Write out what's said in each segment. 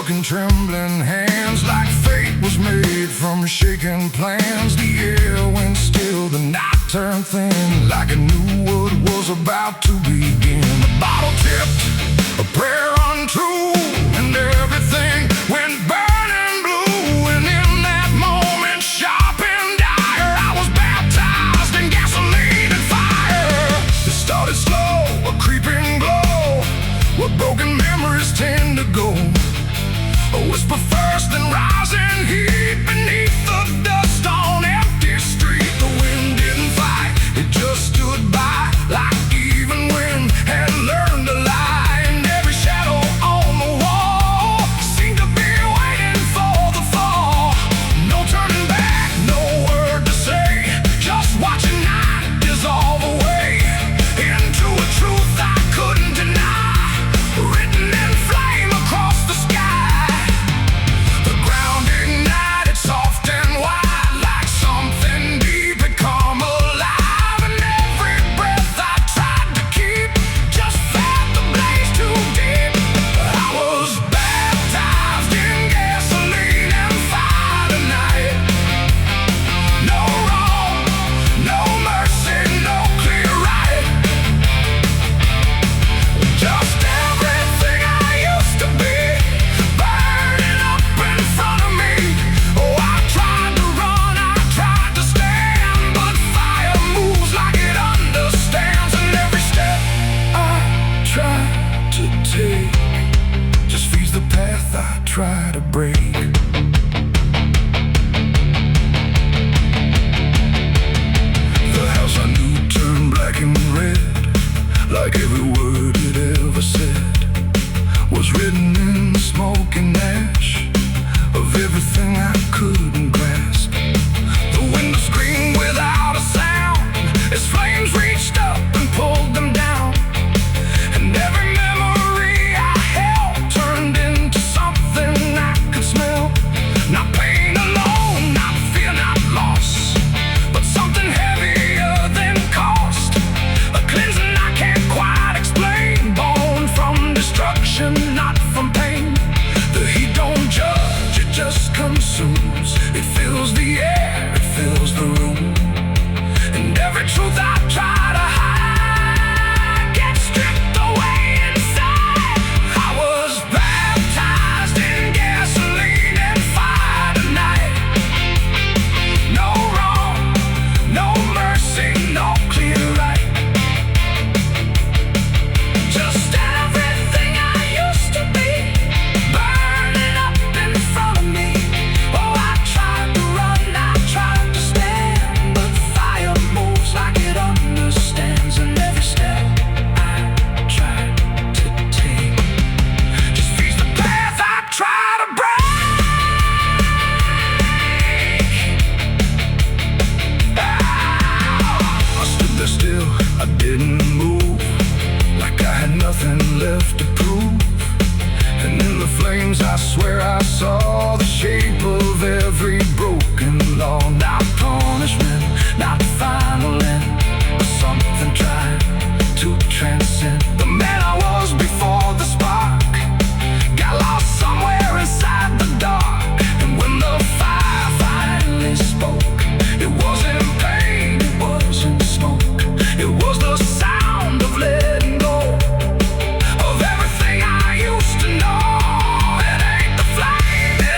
and trembling hands, like fate was made from shaking plans. The air went still, the night turned thin, like it knew what was about to begin. The bottle tipped, a prayer untrue, and everything went burning blue. And in that moment, sharp and dire, I was baptized in gasoline and fire. It started slow, a creeping glow, where broken memories tend to go. A whisper first, then rising heat beneath the dust on empty street. The wind didn't fight, it just stood by, like even wind had learned to lie. And every shadow on the wall seemed to be waiting for the fall. No turning back, no word to say, just watching night dissolve away into a truth I couldn't deny, written in flame across the sky. The ground ignited soft and wide, like something deep had come alive. And every breath I tried to keep just fed the blaze too deep. I was baptized in gasoline and fire tonight. No wrong, no mercy, no clear right. Just everything I used to be, burning up in front of me. Oh, I tried to run, I tried to stand, but fire moves like it understands. And every step I try to take just feeds the path I try to break. The house I knew turned black and red, like every word it ever said was written in the smoke and ash of everything I couldn't grasp. The window screamed without a sound as flames reached up and pulled them down. And every memory I held turned into something I could smell. Not pain alone, not fear, not loss, but something heavier than cost. A cleansing I can't quite explain, born from destruction, not from pain. The heat don't judge, it just consumes. It fills the air, it fills the room. And every truth I try to hide gets stripped away inside. I was baptized in gasoline and fire tonight. No wrong, no mercy, no clear right. Just everything I used to be, burning up in front of me. Oh, I tried to run, I tried to stand, but fire moves like it understands. And every step I tried to take just feeds the path I try to break. I stood there still, I didn't move, like I had nothing left to prove. And in the flames I swear I saw the shape of every broken law. Not punishment, not final end, but something trying to transcend the man I was before the spark. Got lost somewhere inside the dark. And when the fire finally spoke, it wasn't pain, it wasn't smoke, it was the sound of letting go of everything I used to know. It ain't the flame, it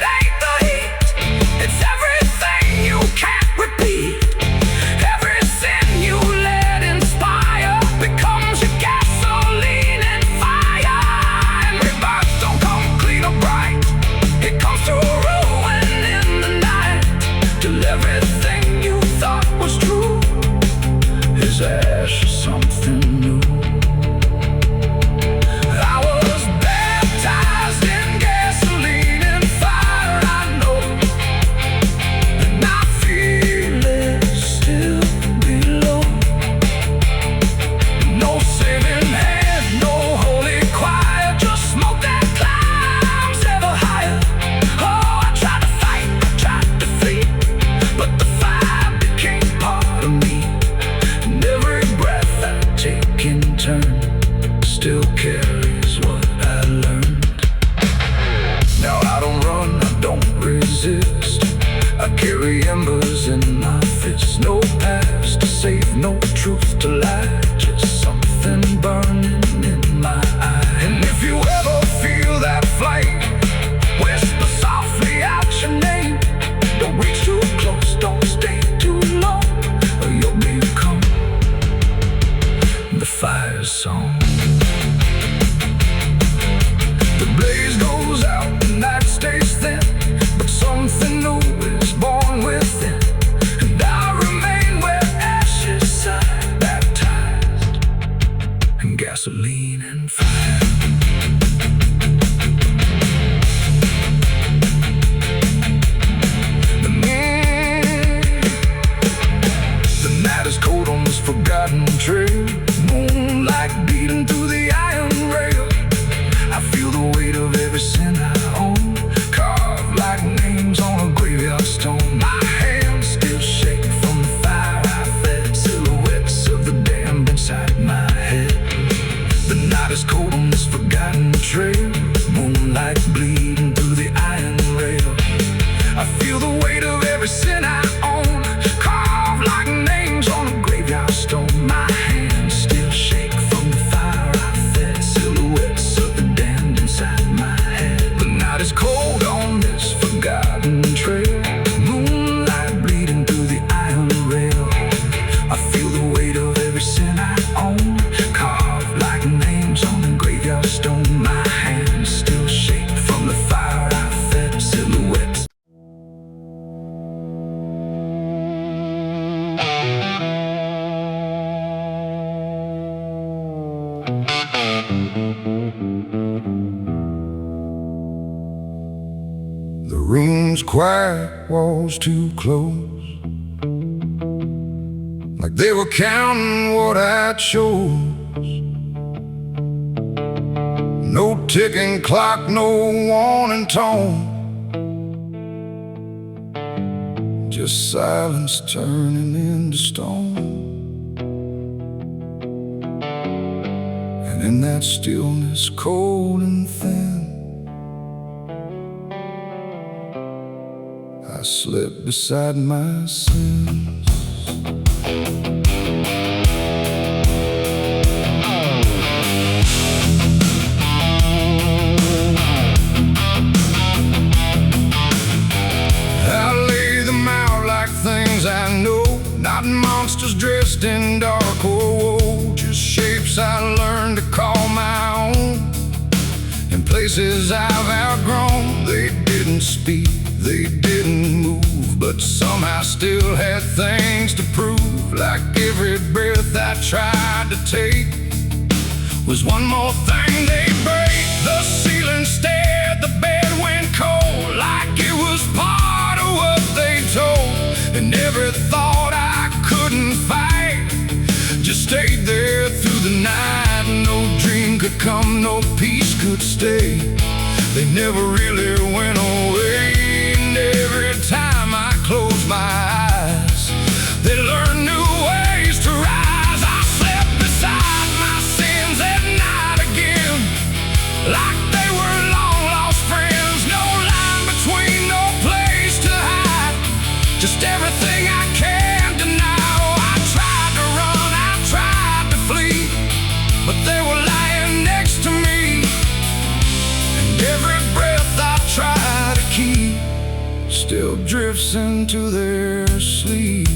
The room's quiet, walls too close, like they were counting what I chose. No ticking clock, no warning tone, just silence turning into stone. And in that stillness, cold and thin, I slept beside my sins. Things I know, not monsters dressed in dark or woe, just shapes I learned to call my own. In places I've outgrown, they didn't speak, they didn't move, but somehow still had things to prove. Like every breath I tried to take was one more thing they break. The ceiling stared, the bed went cold, like it was part of what they told. And every thought I couldn't fight just stayed there through the night. No dream could come, no peace could stay. They never really went away. And every time I closed my eyes, they learned new ways to rise. I slept beside my sins at night again, like they were long lost friends. No line between, no place to hide, just everything I can't deny. Oh, I tried to run, I tried to flee, but they were lying next to me. And every breath I try to keep still drifts into their sleep.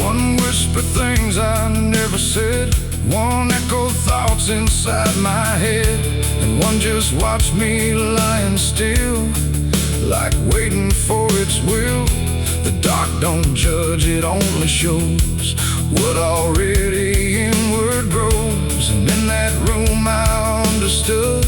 One whispered things I never said, one echoed thoughts inside my head, and one just watched me lying still, like waiting for its will. The dark don't judge, it only shows what already inward grows. And in that room I understood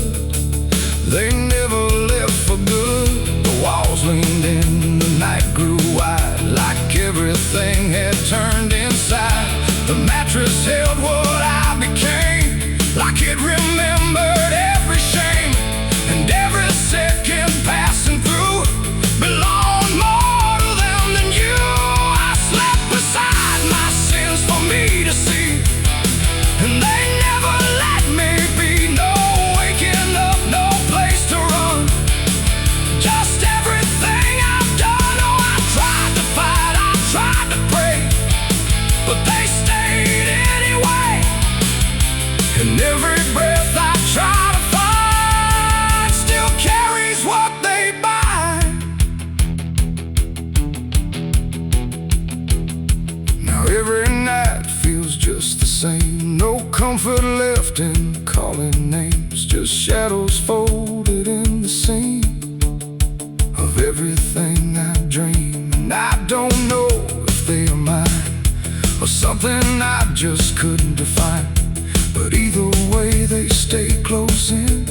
they never left for good. The walls leaned in, the night grew wide, like everything had turned inside. The mattress held what I became, like it remembered every shame. And every second passing through belonged more to them than you. I slept beside my sins for me to see, and they never let me be. No waking up, no place to run, just everything I've done. Oh, I tried to fight, I tried to pray, but they stayed anyway. And every breath I try to find still carries what they buy. Now every night feels just the same, no comfort left in calling names, just shadows folded in the seam of everything I dream. And I don't know if they are mine or something I just couldn't define, but either way they stay close in.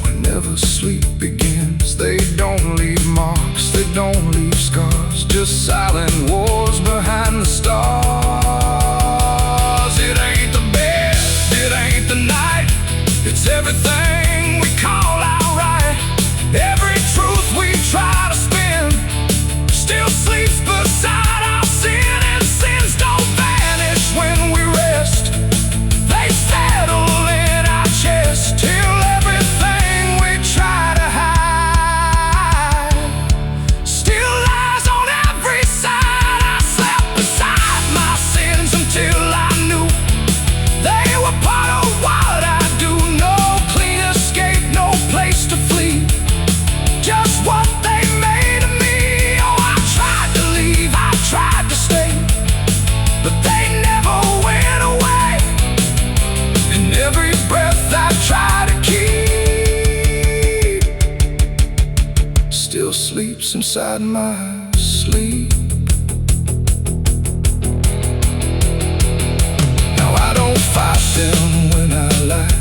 Whenever sleep begins, they don't leave marks, they don't leave scars, just silent wars behind the stars. It ain't the bed, it ain't the night, it's everything we call outright. Every truth we try to spin still sleeps beside our sin. And sins don't vanish when we rest, they settle in our chest, till everything we try to hide still lies on every side. I slept beside my sins until I knew they were part of what I do. No clean escape, no place to flee, just what they made of me. Oh, I tried to leave, I tried to stay, but they never went away. And every breath I try to keep still sleeps inside my sleep. Now I don't fight them when I lie,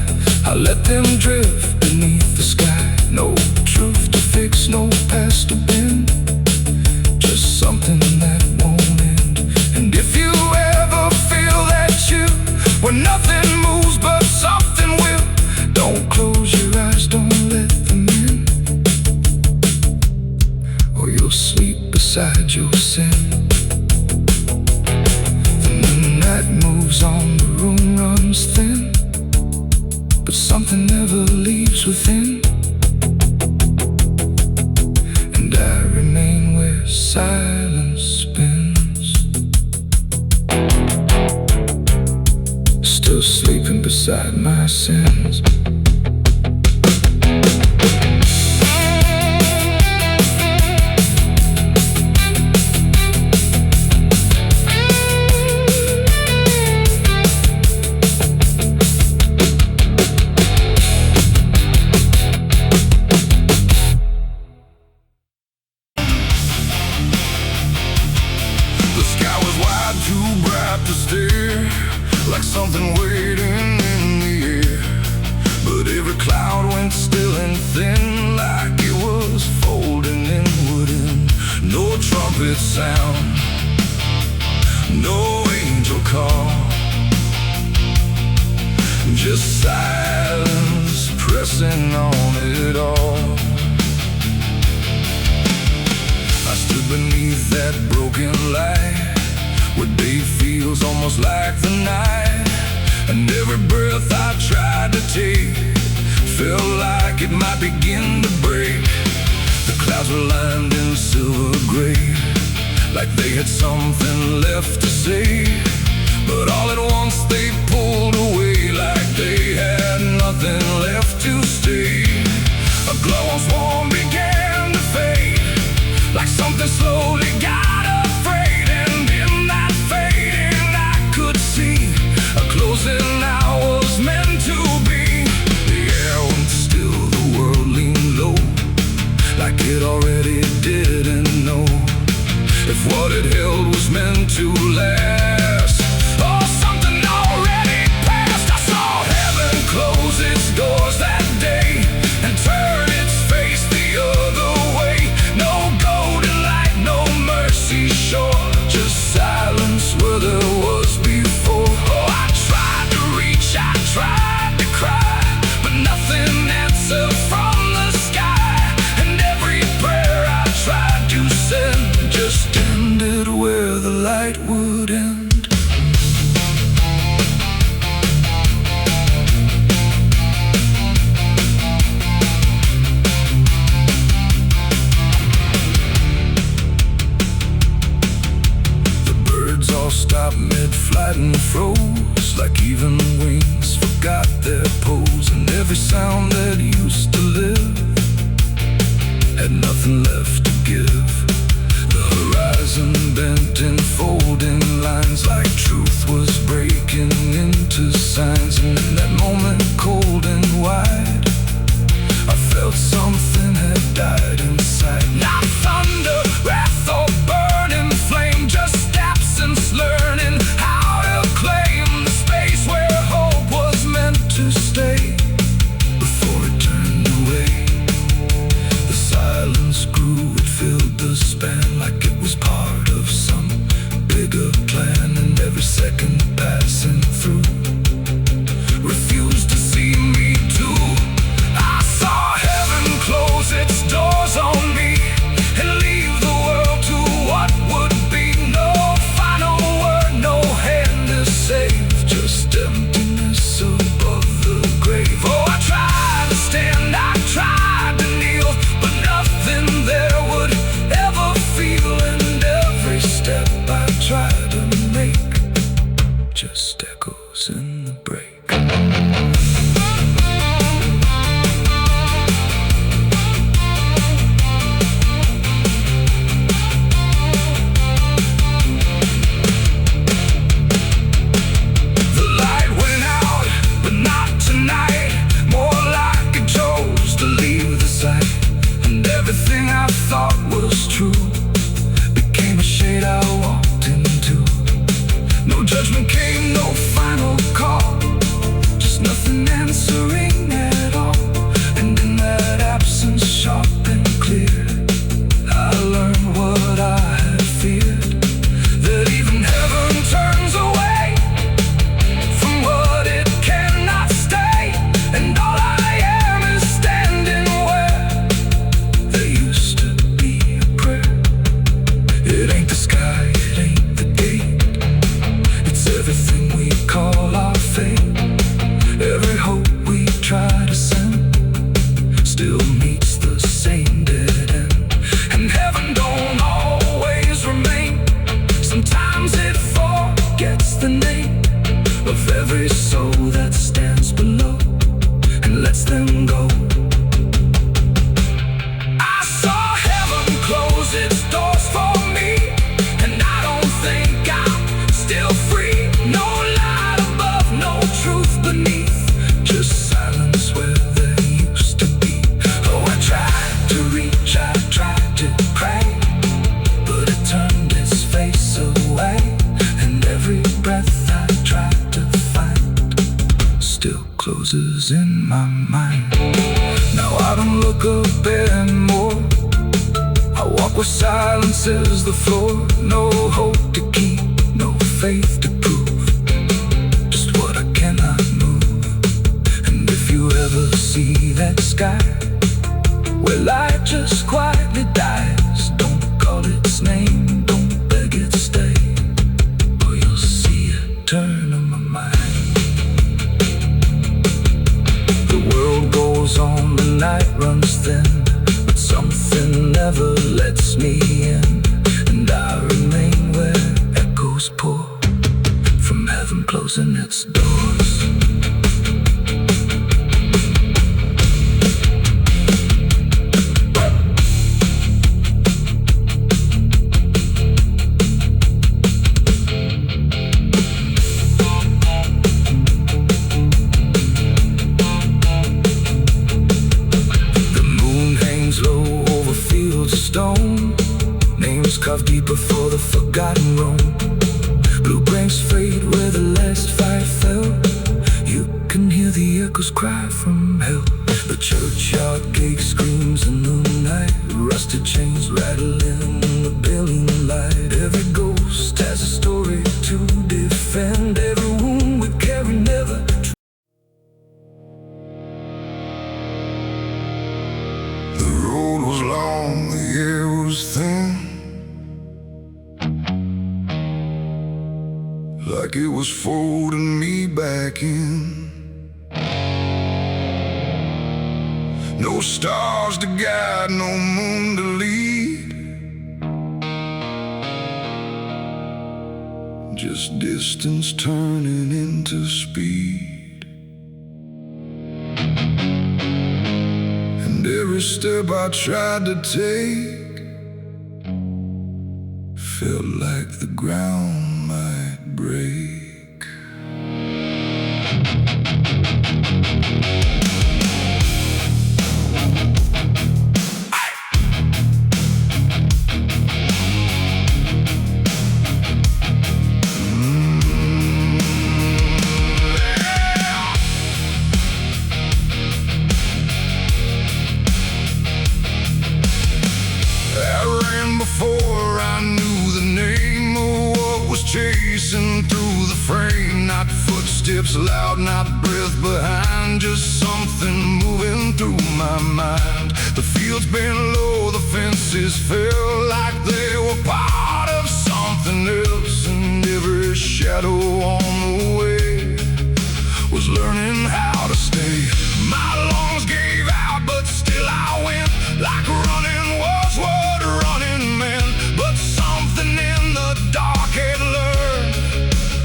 but something never leaves within, and I remain where silence spins, still sleeping beside my sins. Like something waiting in the air, but every cloud went still and thin, like it was folding inward in. No trumpet sound, no angel call, just silence pressing on it all. I stood beneath that broken light, where day feels almost like the night, and every breath I tried to take felt like it might begin to break. The clouds were lined in silver gray, like they had something left to say, but all at once they pulled away, like they had nothing left to stay. A glow on swarm began to fade, like something slowly got afraid, and in that fading I could see a closing I was meant to be. The air went still, the world leaned low, like it already didn't know if what it held was meant to last, or something already passed. I saw heaven close its doors that day and turn its face the other way. No golden light, no mercy shore, just silence where there was before. Oh, I tried to reach, I tried to cry, but nothing answered from the sky, and every prayer I tried to send just ended where the light would end. Stopped mid-flight and froze, like even wings forgot their pose, and every sound that used to live had nothing left to give. The horizon bent in folding lines, like truth was breaking into signs, and in that moment, cold and wide, I felt something had died inside. Not thunder, wrath, or burning flame, just absence learning how to claim the space where hope was meant to stay before it turned away. The silence grew, it filled the span, like it was part of some bigger plan, and every second passing through try to send still meets the same dead end. And heaven don't always remain. Sometimes it forgets the name of every soul that stands below and lets them go. I saw heaven close its doors for me, and I don't think I'm still free. No light above, no truth beneath, just silence where there used to be. Oh, I tried to reach, I tried to pray, but it turned its face away. And every breath I tried to find still closes in my mind. Now I don't look up anymore. I walk where silence is the floor. No hope to keep, no faith to prove, just what I cannot move. And if you ever see that sky where light just quietly dies, don't call its name, don't beg it stay, or you'll see it turn on my mind. The world goes on, the night runs thin, but something never lets me in. And I remain where echoes pour from heaven closing its doors. Stone, names carved deeper for the forgotten roam. Blue branks fade where the last fire fell. You can hear the echoes cry from hell. The churchyard gate screams in the night. Rusted chains rattling in the building light. Every ghost has a story to defend. Every wound we carry never. The road was long, the air was thin, like it was folding me back in. No stars to guide, no moon to lead, just distance turning into speed. And every step I tried to take felt like the ground might break. Before I knew the name of what was chasing through the frame. Not footsteps loud, not breath behind, just something moving through my mind. The fields bent low, the fences felt like they were part of something else. And every shadow on the way was learning how to stay. My lungs gave out, but still I went, like running was what running meant. But something in the dark had learned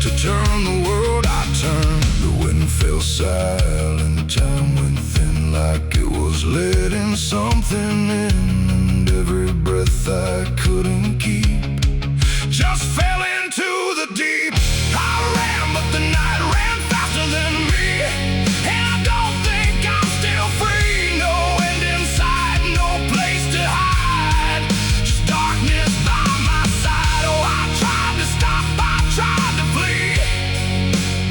to turn the world I turned. The wind fell silent, time went thin, like it was letting something in. And every breath I couldn't keep just fell into the deep. I ran, but the night ran faster than me, and I don't think I'm still free. No end in sight, no place to hide, just darkness by my side. Oh, I tried to stop, I tried to flee,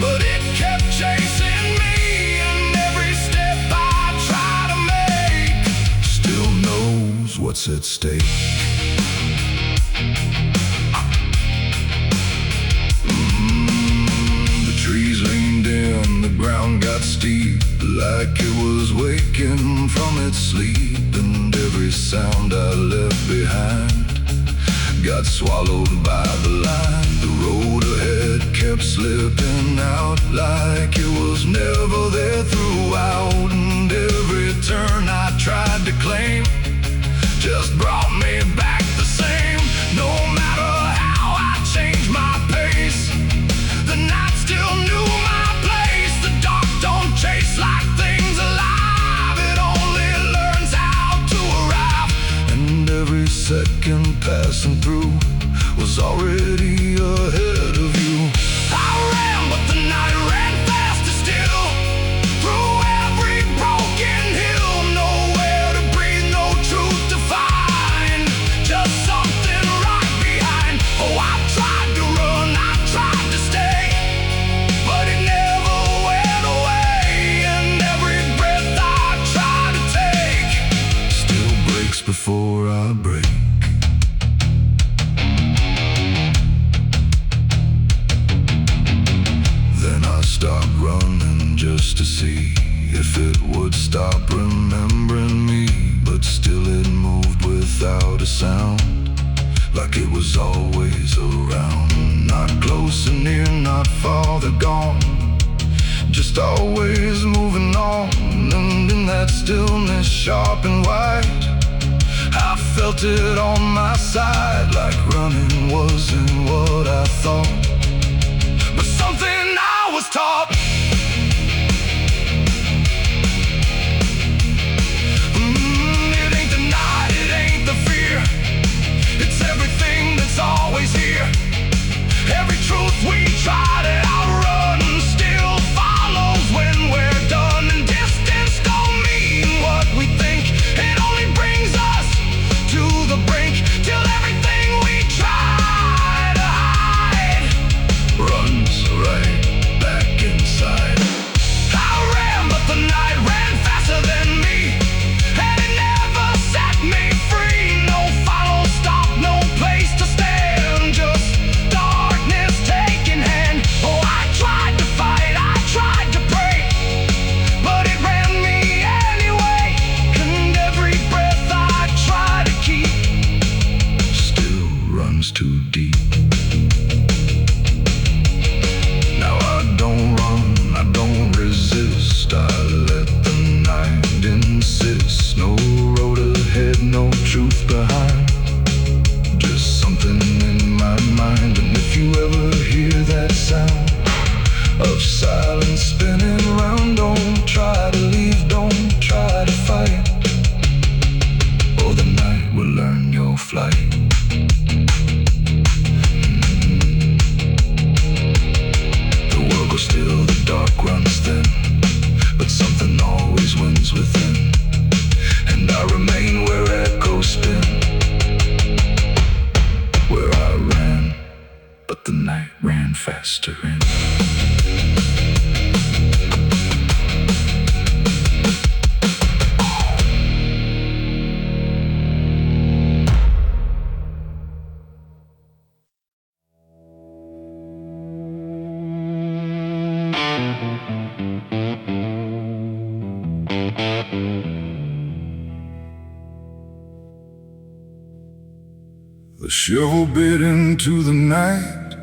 but it kept chasing me. And every step I try to make still knows what's at stake. Trees leaned in, the ground got steep, like it was waking from its sleep. And every sound I left behind got swallowed by the line. The road ahead kept slipping out, like it was never there throughout. see if it would stop remembering me, but still it moved without a sound, like it was always around. Not close and near, not farther gone, just always moving on. And in that stillness, sharp and wide, I felt it on my side, like running wasn't what I thought, but something I was taught. It ain't the night, it ain't the fear, it's everything that's always here. Every truth we try to outrun still follows when we're done. And distance don't mean what we think, it only brings us to the brink, till everything we try to hide runs right back inside. I ran, but the night ran faster than me, and it never set me free. No final stop, no place to stand, just darkness taking hand. Oh, I tried to fight, I tried to break, but it ran me anyway. And every breath I try to keep still runs too deep. Now I don't run, I don't resist, I let the night insist. No road ahead, no truth behind, just something in my mind. And if you ever hear that sound of silence spinning around, don't try to leave, don't try to fight, or the night will learn your flight. The world goes still, the dark runs thin, but something always wins within, and I remain where echoes spin, where I ran, but the night ran faster in. The shovel bit into the night,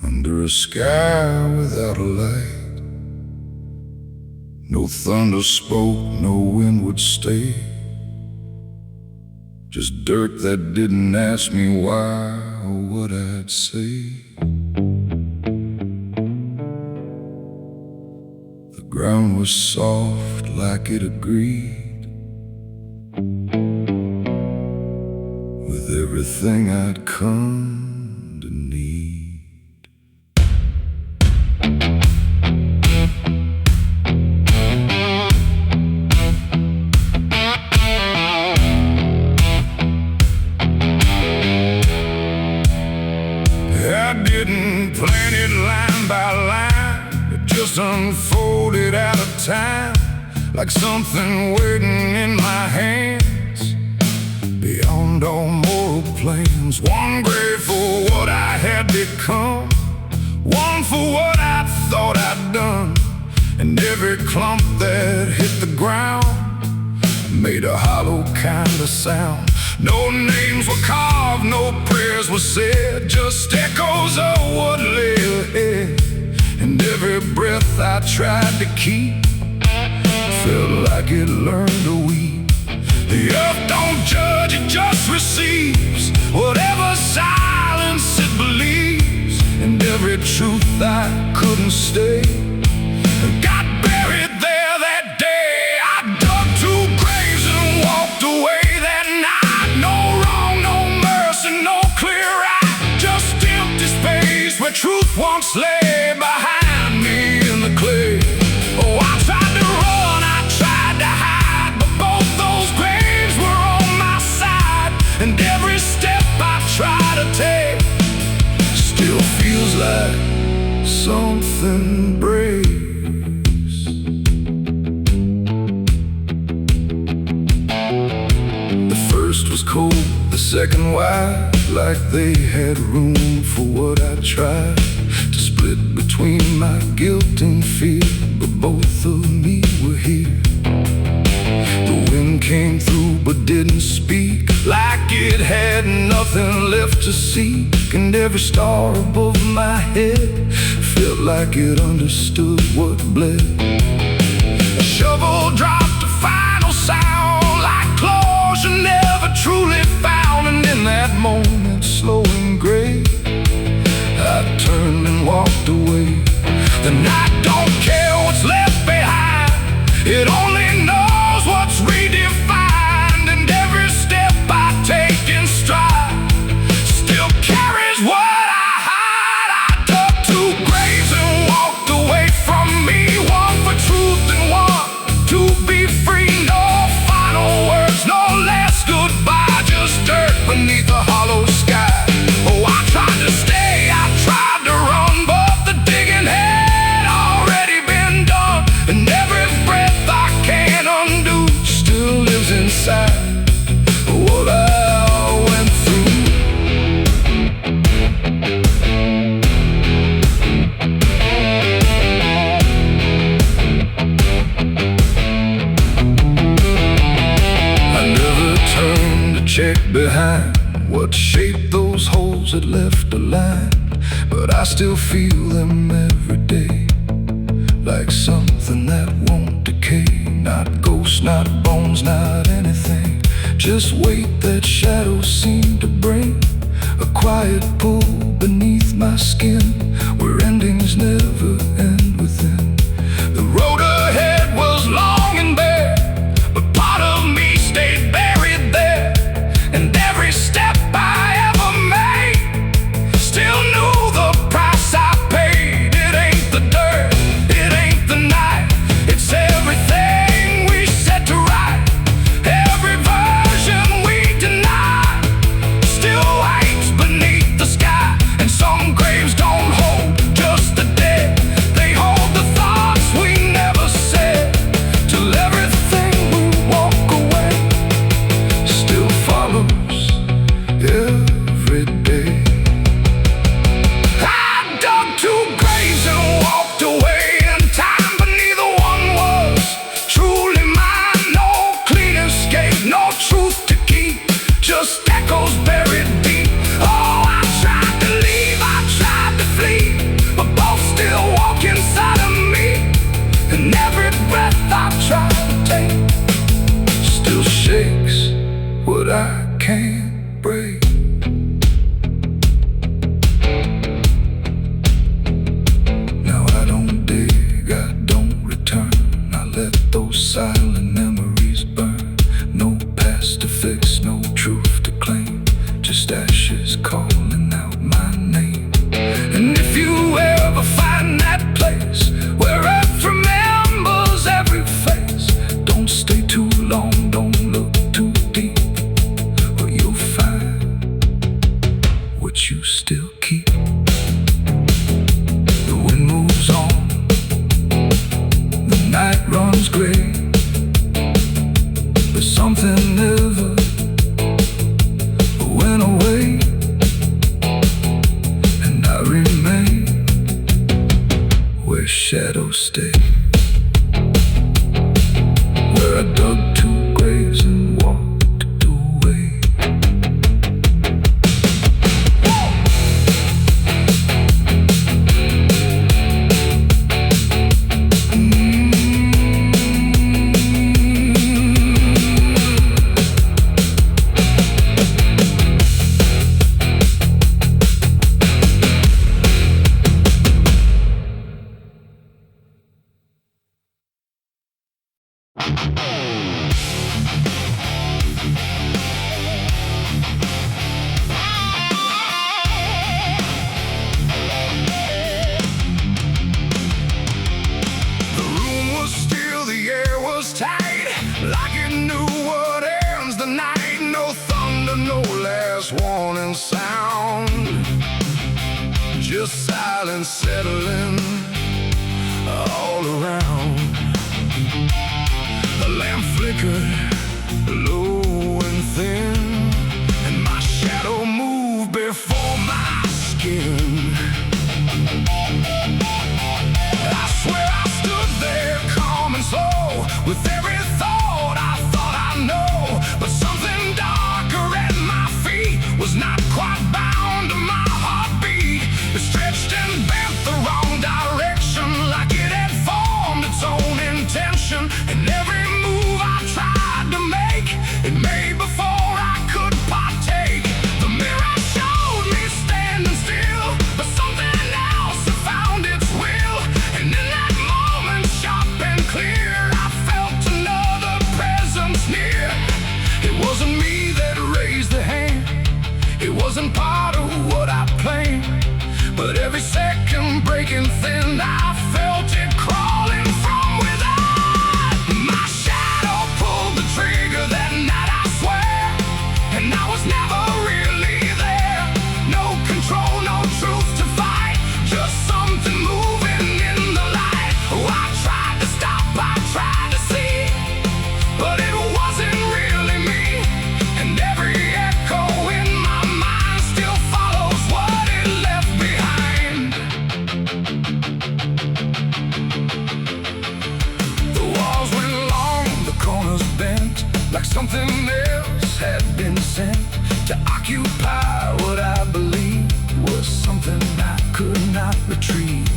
under a sky without a light. No thunder spoke, no wind would stay, just dirt that didn't ask me why or what I'd say. The ground was soft like it agreed with everything I'd come to need. I didn't plan it line by line, it just unfolded out of time, like something waiting in my hands, beyond all moral plans. One grave for what I had become, one for what I thought I'd done, and every clump that hit the ground made a hollow kind of sound. No names were carved, no prayers were said, just echoes of what lay ahead. And every breath I tried to keep felt like it learned to weep. The earth don't judge, it just receives whatever silence it believes. And every truth I couldn't stay got buried there that day. I dug 2 graves and walked away that night. No wrong, no mercy, no clear right, just empty space where truth once lay behind me in the clay. Oh, I tried to run, I tried to hide, but both those graves were on my side. And every step I try to take still feels like something breaks. The first was cold, the second wide, like they had room for what I tried to split split between my guilt and fear, but both of me were here. The wind came through but didn't speak, like it had nothing left to seek. And every star above my head felt like it understood what bled. A shovel dropped a final sound, like closure never truly found. And in that moment, slow and gray, I turned and walked away. The night don't care what's left behind, it only knows what's redefined. And every step I take in stride still carries what I hide. I dug 2 graves and walked away from me, one for truth and one to be free. No final words, no last goodbye, just dirt beneath a hollow sky. Oh, I tried to stay, I tried to run, but the digging had already been done. And every breath I can't undo still lives inside what I went through. I never turned to check behind what shape those holes had left aligned, but I still feel them every day, like something that won't decay. Not ghosts, not bones, not anything, just weight that shadows seem to bring. A quiet pull beneath my skin, where endings never end within. The road ahead was long and bare, but part of me stayed buried there. And every step I ever made still knew the price I paid. It ain't the dirt, it ain't the night, it's everything we set to right. Every version we deny still waits beneath the sky. And some graves don't hold just the dead, they hold the thoughts we never said, till everything we walk away still follows every day. I dug 2 graves and walked away, and time but neither one was truly mine. No clean escape, no truth to keep, just echoes buried deep. Oh, I tried to leave, I tried to flee, but both still walk inside of me. And every breath I try to take still shakes what I can't break. Now I don't dig, I don't return, I let those silent memories burn. No past to fix, no truth to claim, just ashes calling out my name. And if you ever find that place where earth remembers every face, don't stay too long, don't look too deep, or you'll find what you still keep. The wind moves on, the night runs gray, but something never went away. And I remain where shadows stay, where I dug 2 graves and walked away. Warning sound, just silence settling all around. The lamp flickered low and thin, and my shadow moved before my skin. like something else had been sent to occupy what I believed was something I could not retrieve.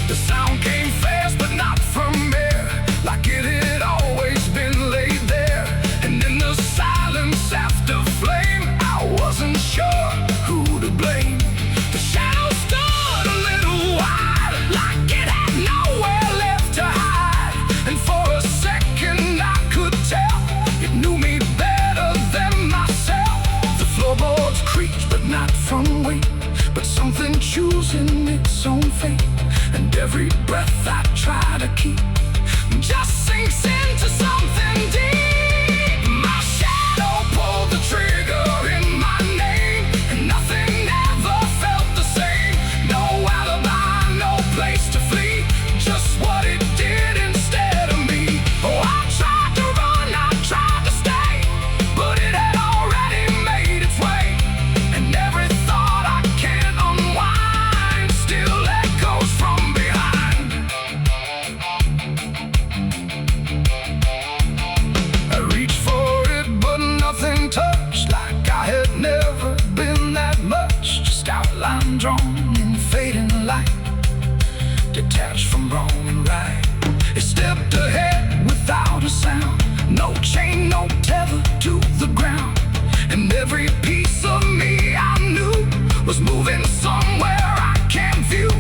The sound came fast, but not from there, like it had always been laid there. And in the silence after flame, I wasn't sure who to blame. The shadow stood a little wide, like it had nowhere left to hide. And for a second I could tell it knew me better than myself. The floorboards creaked, but not from weight, but something choosing its own fate. And every breath I try to keep just sinks into something deep. My shadow pulled the trigger in my name, and nothing ever felt the same. No alibi, no place to flee, just what it did instead of me. Oh, I tried to run, I tried to stay, but it had already made its way. And every thought I can't unwind still echoes from behind. I reached for it, but nothing touched, like I had never been that much. Just outline drawn in fading light, detached from wrong and right. It stepped ahead without a sound, no chain, no tether to the ground. And every piece of me I knew was moving somewhere I can't view.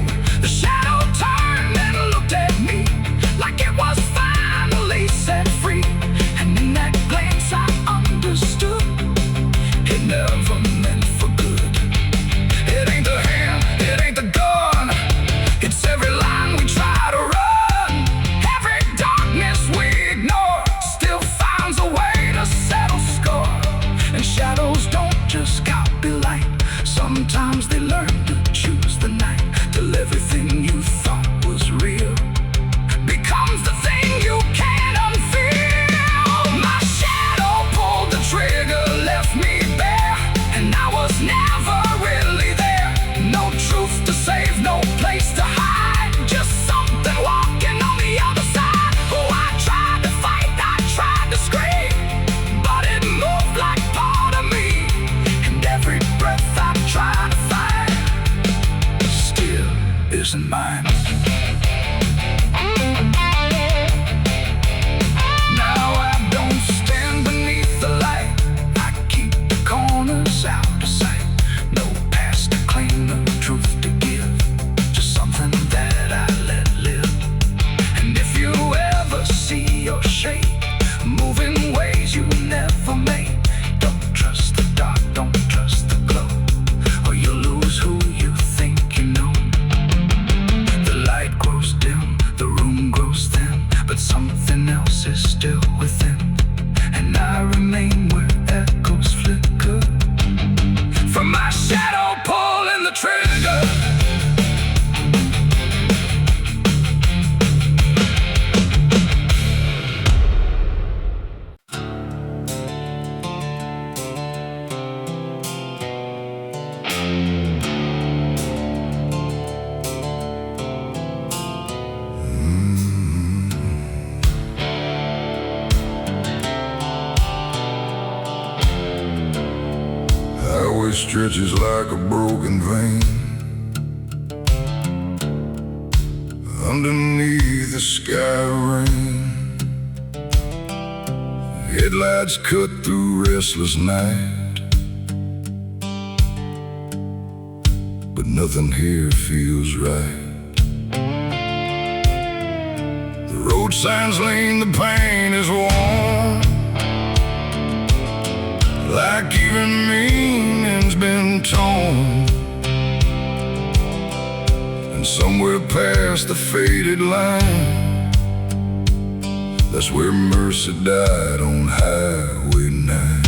The shadow turned and looked at me like it was finally set free. And in that glance I understood it never meant for good. It ain't the hand, it ain't the gun, it's every line we try to run. Every darkness we ignore still finds a way to settle score. And shadows don't just copy light, sometimes they learn to choose the night, till everything you thought was real becomes the thing you can't unfeel. My shadow pulled the trigger, left me bare, and I was never really there. No truth to save, no place to hide, just something walking on the other side. Oh, I tried to fight, I tried to scream, but it moved like part of me. And every breath I try to fight still isn't mine. Now I don't stand beneath the light, I keep the corners out of sight. No past to claim, no truth to give, just something that I let live. And if you ever see your shape moving ways you never made, don't trust the dark, don't trust the glow, or you'll lose who you think you know. The light grows dim, the room grows thin, but something else is still within. And I remain where echoes flicker from my shadow pulling the trigger. Highway stretches like a broken vein underneath the sky rain. Headlights cut through restless night, but nothing here feels right. The road signs lean, the paint is worn, like even meaning's been torn. And somewhere past the faded line, that's where mercy died on Highway 9.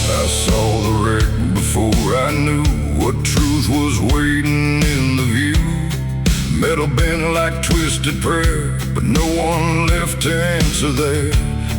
I saw the wreck before I knew what truth was waiting in the view. Metal bent like twisted prayer, but no one left to answer there.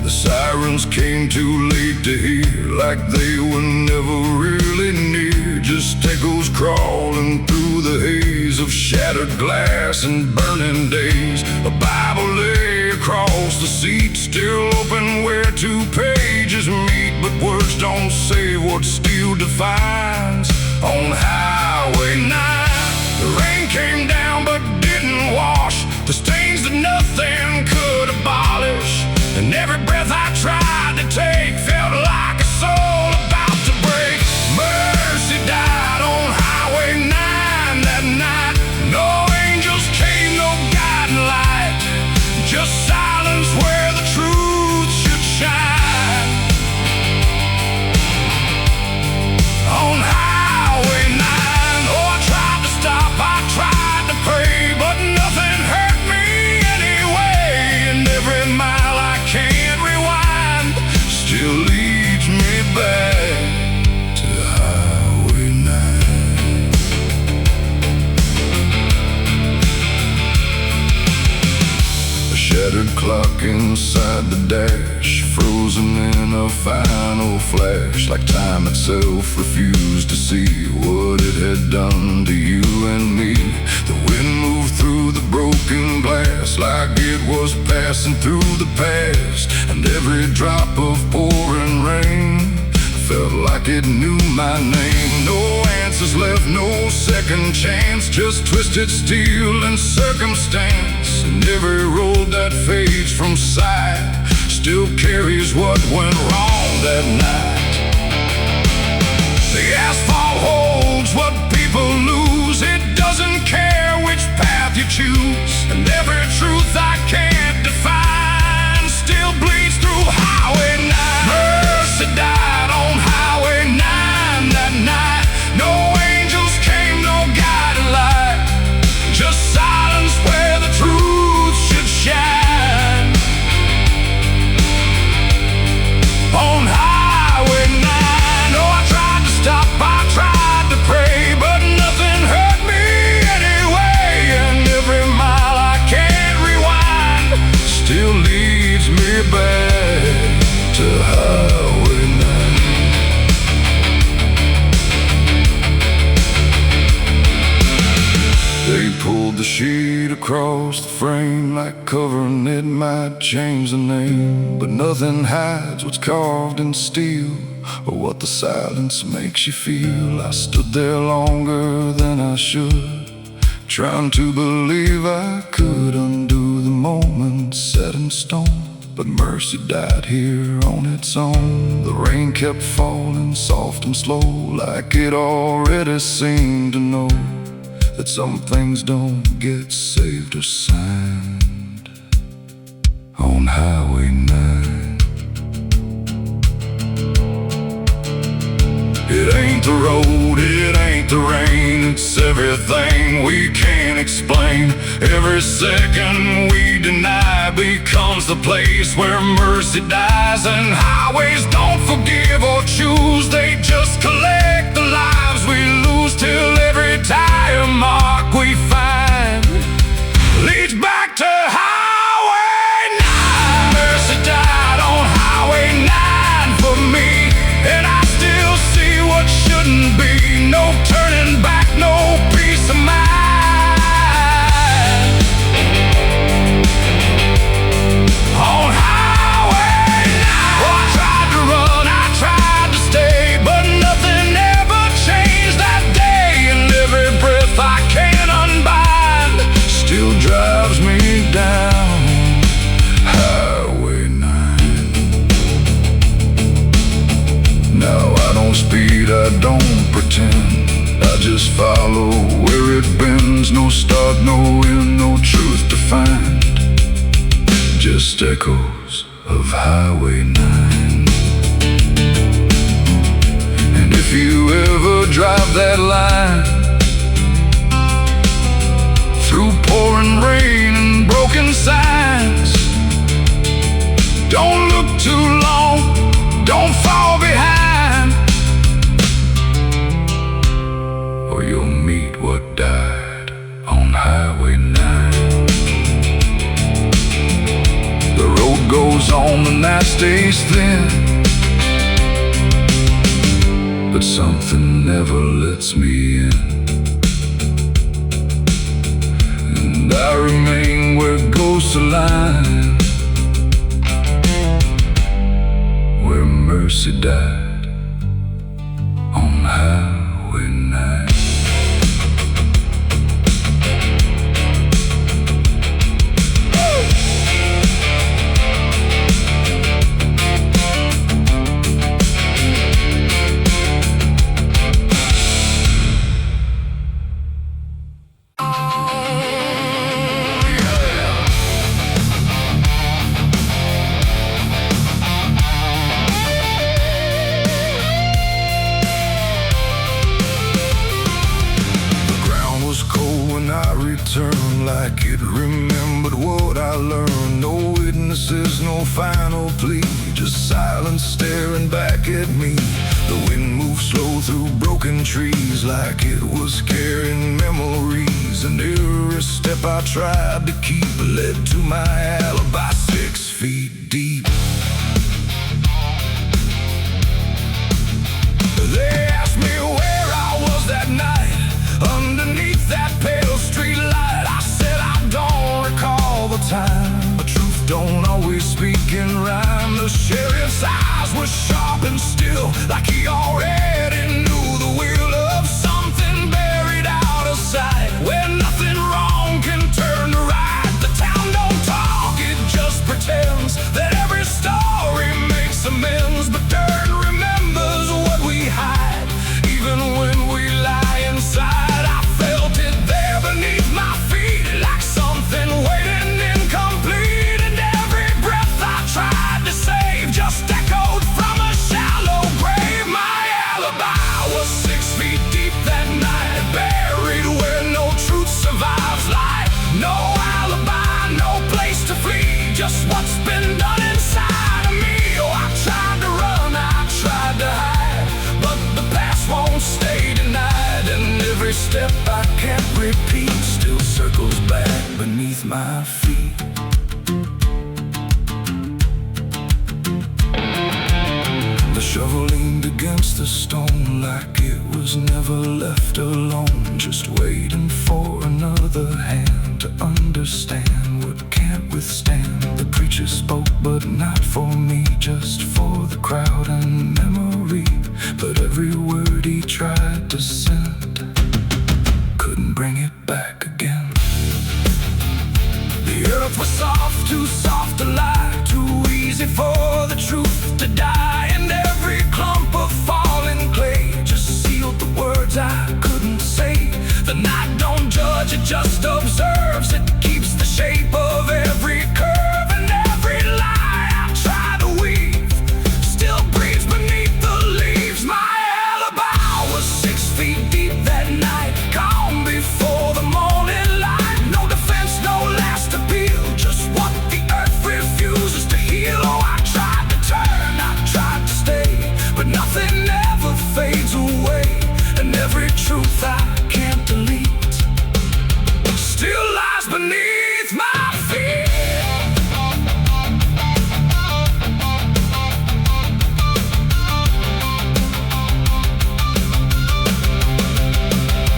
The sirens came too late to hear, like they were never really near. Just echoes crawling through the haze of of shattered glass and burning days. A Bible lay across the seat, still open where two pages meet. But words don't say what steel defines. On Highway 9, the rain came down but didn't wash the stains that nothing could abolish. And every breath I tried to take felt like a soul about to break. Mercy died on Highway 9 that night. No angels came, no guiding light, just silence where the truth should shine. On Highway 9, oh, I tried to stop, I tried to pray, but nothing hurt me anyway. And every mile I can't rewind still leads me back to Highway 9. A shattered clock inside the dash, frozen in a final flash, like time itself refused to see what it had done to you and me. The wind moved through the broken glass like it was passing through the past, and every drop of pouring rain felt like it knew my name. No answers left, no second chance, just twisted steel and circumstance. And every road that fades from sight still carries what went wrong that night. The asphalt holds what people lose, it doesn't care which path you choose. And every truth I can't define still bleeds through Highway 9. Mercy died on Highway 9 that night. No angels came, no guiding light, just silence where the truth should shine. On Highway 9, oh, I tried to stop, I tried to pray, but nothing hurt me anyway. And every mile I can't rewind still leads me back to Highway 9. They pulled the sheet across the frame like covering it might change the name. But nothing hides what's carved in steel, or what the silence makes you feel. I stood there longer than I should, trying to believe I could undo the moment set in stone. But mercy died here on its own. The rain kept falling soft and slow, like it already seemed to know that some things don't get saved or signed on Highway 9. It ain't the road, it ain't the rain, it's everything we can't explain. Every second we deny becomes the place where mercy dies. And highways don't forgive or choose, they just collect the lives we lose, till every tire mark we find leads back to Highway 9. Mercy died on Highway 9 for me, and I still see what shouldn't be. No turning back, no peace of mind. On Highway 9, oh, I tried to run, I tried to stay, but nothing ever changed that day. And every breath I can't unbind still drives me down Highway 9. Now I don't speed, I don't pretend, I just follow where it bends. No start, no end, no truth to find, just echoes of Highway 9. And if you ever drive that line through pouring rain and broken signs, don't look too long, don't fall behind, or you'll meet what died on Highway 9. The road goes on, the night stays thin, but something never lets me in. close a line where mercy died on Highway 9. Returned like it remembered what I learned. No witnesses, no final plea, just silence staring back at me. The wind moved slow through broken trees like it was carrying memories, and every step I tried to keep led to my alibi 6 feet deep. They asked me where I was that night, underneath that pale street light. I said I don't recall the time, but truth don't always speak in rhyme. The sheriff's eyes were sharp and still, like he already knew the will of something buried out of sight, where nothing wrong can turn to right. The town don't talk, it just pretends that every story makes amends, but dirt remembers what we hide, even when we lie inside. Just what's been done inside of me. Oh, I tried to run, I tried to hide, but the past won't stay denied, and every step I can't repeat still circles back beneath my feet. The shovel leaned against the stone like it was never left alone, just waiting for another hand to understand what can't withstand. The preacher spoke, but not for me, just for the crowd and memory. But every word he tried to send couldn't bring it back again. The earth was soft, too soft to lie, too easy for the truth to die, and every clump of falling clay just sealed the words I couldn't say. The night don't judge, it just observes. It keeps the shape of every curve, and every lie I try to weave still breathes beneath the leaves. My alibi was 6 feet deep that night, calm before the morning light. No defense, no last appeal, just what the earth refuses to heal. Oh, I tried to turn, I tried to stay, but nothing ever fades away, and every truth I can't delete still lies beneath my feet.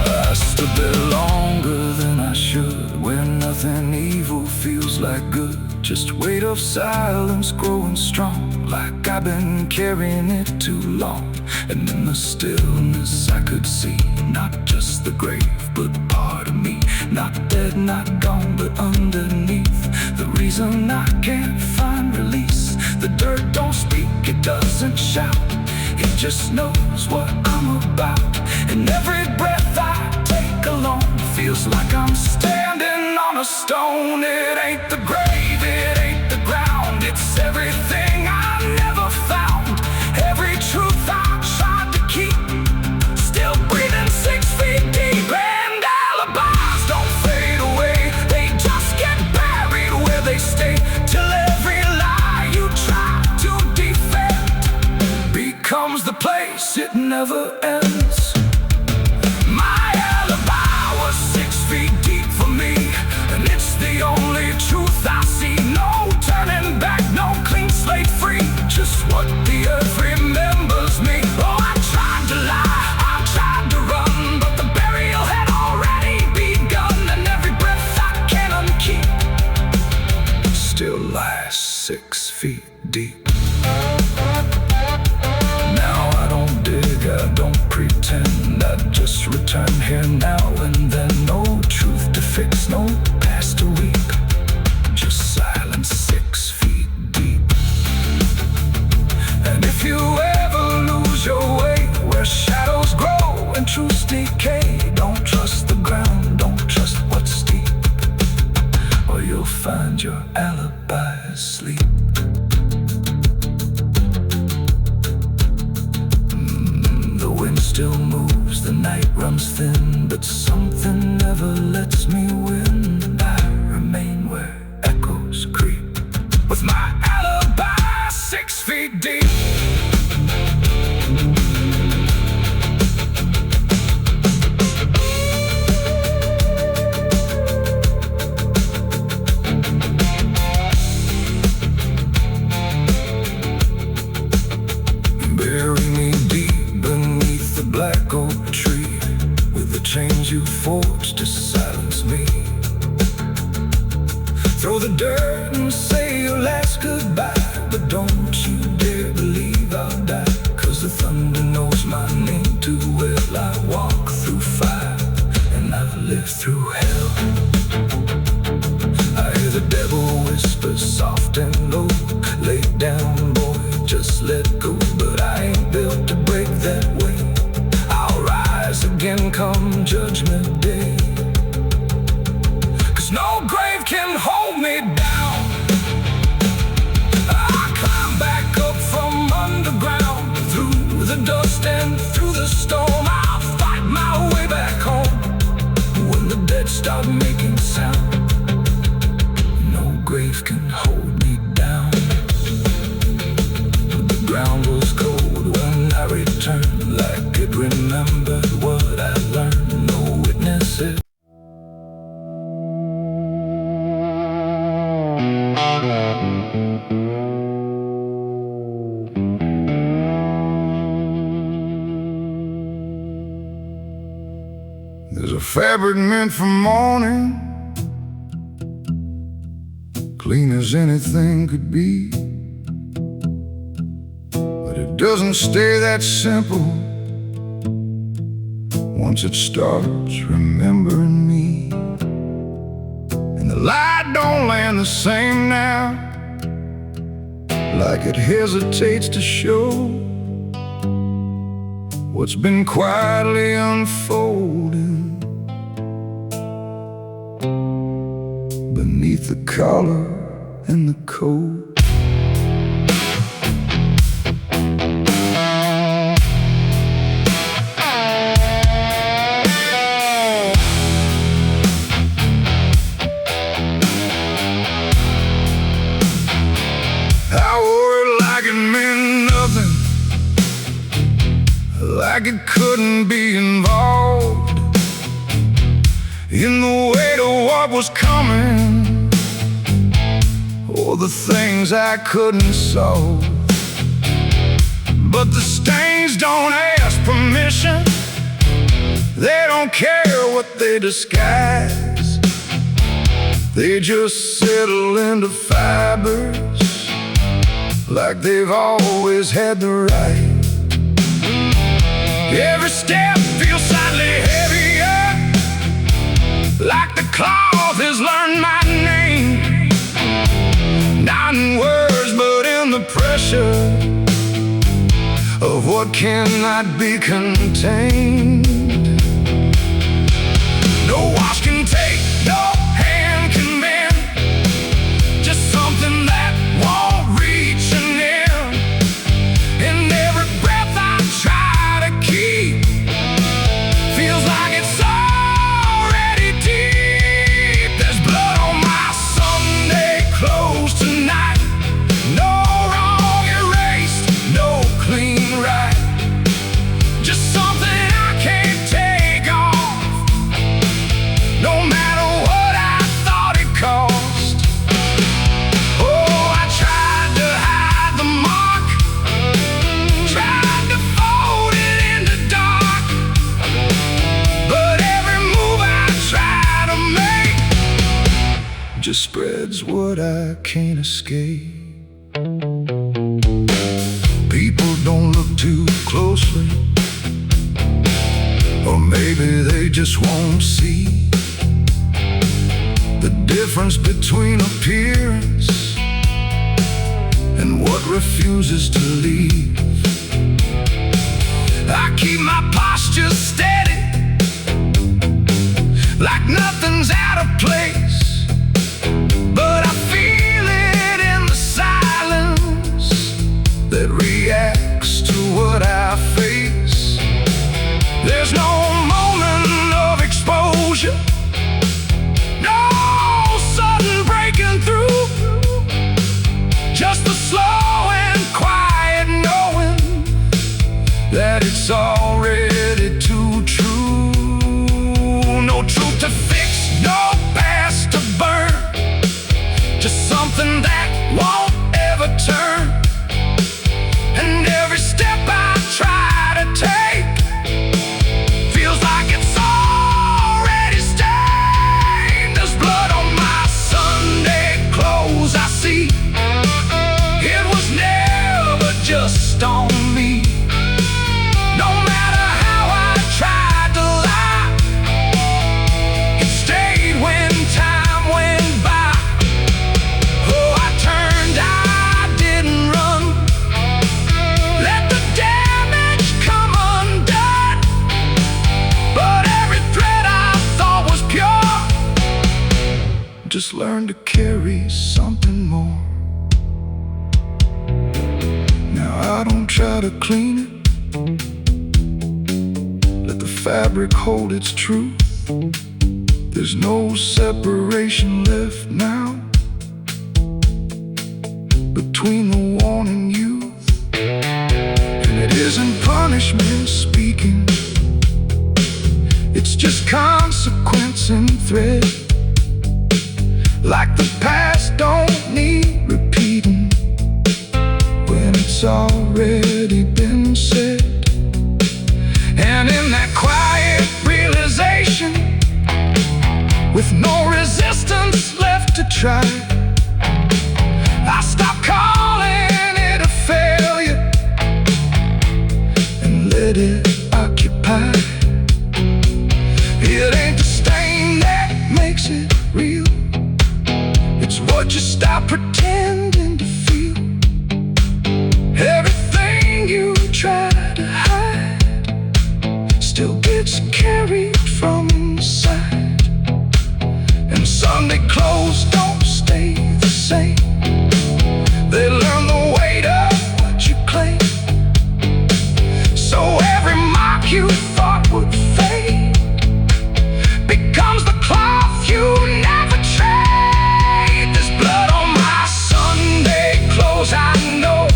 I stood there longer than I should, where nothing evil feels like good, just weight of silence growing strong, like I've been carrying it too long. And in the stillness I could see not just the grave, but part of me, not dead, not gone, but underneath. The reason I can't find release, the dirt don't speak, it doesn't shout, it just knows what I'm about. And every breath I take alone feels like I'm standing on a stone. It ain't the grave, it ain't the ground, it's everything I never found. Every truth I tried to keep still breathing 6 feet deep. And alibis don't fade away, they just get buried where they stay, till every lie you try to defend becomes the place it never ends. My alibi was 6 feet deep for me, and it's the only truth I see. No turning back, no clean slate free, just what the earth remembers me. Oh, I tried to lie, I tried to run, but the burial had already begun, and every breath I can't unkeep feet deep. Now I don't dig, I don't pretend, I just return here now and then. No truth to fix, no past to weep, just silence 6 feet deep. And if you ever lose your way where shadows grow and truths decay, don't trust the ground, don't trust what's steep, or you'll find your alibi asleep. The wind still moves, the night runs thin, but something never lets me win. I remain where echoes creep, with my alibi 6 feet deep. Bury me deep beneath the black oak tree, with the chains you forged to silence me. Throw the dirt and say your last goodbye, but don't you dare believe I'll die, 'cause the thunder knows my name too well. I walk through fire and I've lived through hell. I hear the devil whisper soft and low, lay down boy, just let go. But I ain't built to break that way, I'll rise again come judgment day. 'Cause no grave can hold me down, I climb back up from underground, through the dust and through the storm. I'll fight my way back home when the dead start making sound. No grave can hold me down. The ground was cold when I returned, like it remembered what I learned. No witnesses. There's a fabric meant for mourning, clean as anything could be, but it doesn't stay that simple once it starts remembering me. And the light don't land the same now, like it hesitates to show what's been quietly unfolding beneath the collar and the coat. I wore it like it meant nothing, like it couldn't be involved in the weight of what was coming, or the things I couldn't solve. But the stains don't ask permission, they don't care what they disguise, they just settle into fibers like they've always had the right. Every step feels slightly heavier, like the cloth has learned my name, not in words but in the pressure of what cannot be contained. No wash can take, no hand can mend, just something that won't reach an end. And every breath I try to keep feels like it's already deep. There's blood on my Sunday clothes tonight, no wrong erased, no clean right, just something I can't take off, no matter what I thought it cost. Oh, I tried to hide the mark, tried to fold it in the dark, but every move I try to make just spreads what I can't escape. People don't look too closely, or maybe they just won't see the difference between appearance and what refuses to leave. I keep my posture steady, like nothing's out of place, but I feel it in the silence that reacts to what I face. There's no moment of exposure, no sudden breaking through, just the slow and quiet knowing that it's already too true. No truth to fix, no past to burn, just something that won't ever turn. And every step I try to take feels like it's already stained. There's blood on my Sunday clothes, I see. It was never just on me. No matter how I tried to lie, it stayed when time went by. Oh, I turned, I didn't run, let the damage come undone. But every thread I thought was pure just learned to carry something more. Now I don't try to clean it, let the fabric hold its truth. There's no separation left now between the worn and youth. And it isn't punishment speaking, it's just consequence in thread. Like the past don't need repeating when it's already been said. And in that quiet realization, with no resistance left to try, I stopped calling it a failure and let it occupy. It ain't the stain that makes it real, it's what you stop pretending to feel. Everything you try to hide still gets carried from inside. And Sunday clothes don't stay the same, they learn the weight of what you claim. So every mark you thought would fade becomes the cloth you never trade. There's blood on my Sunday clothes, I know.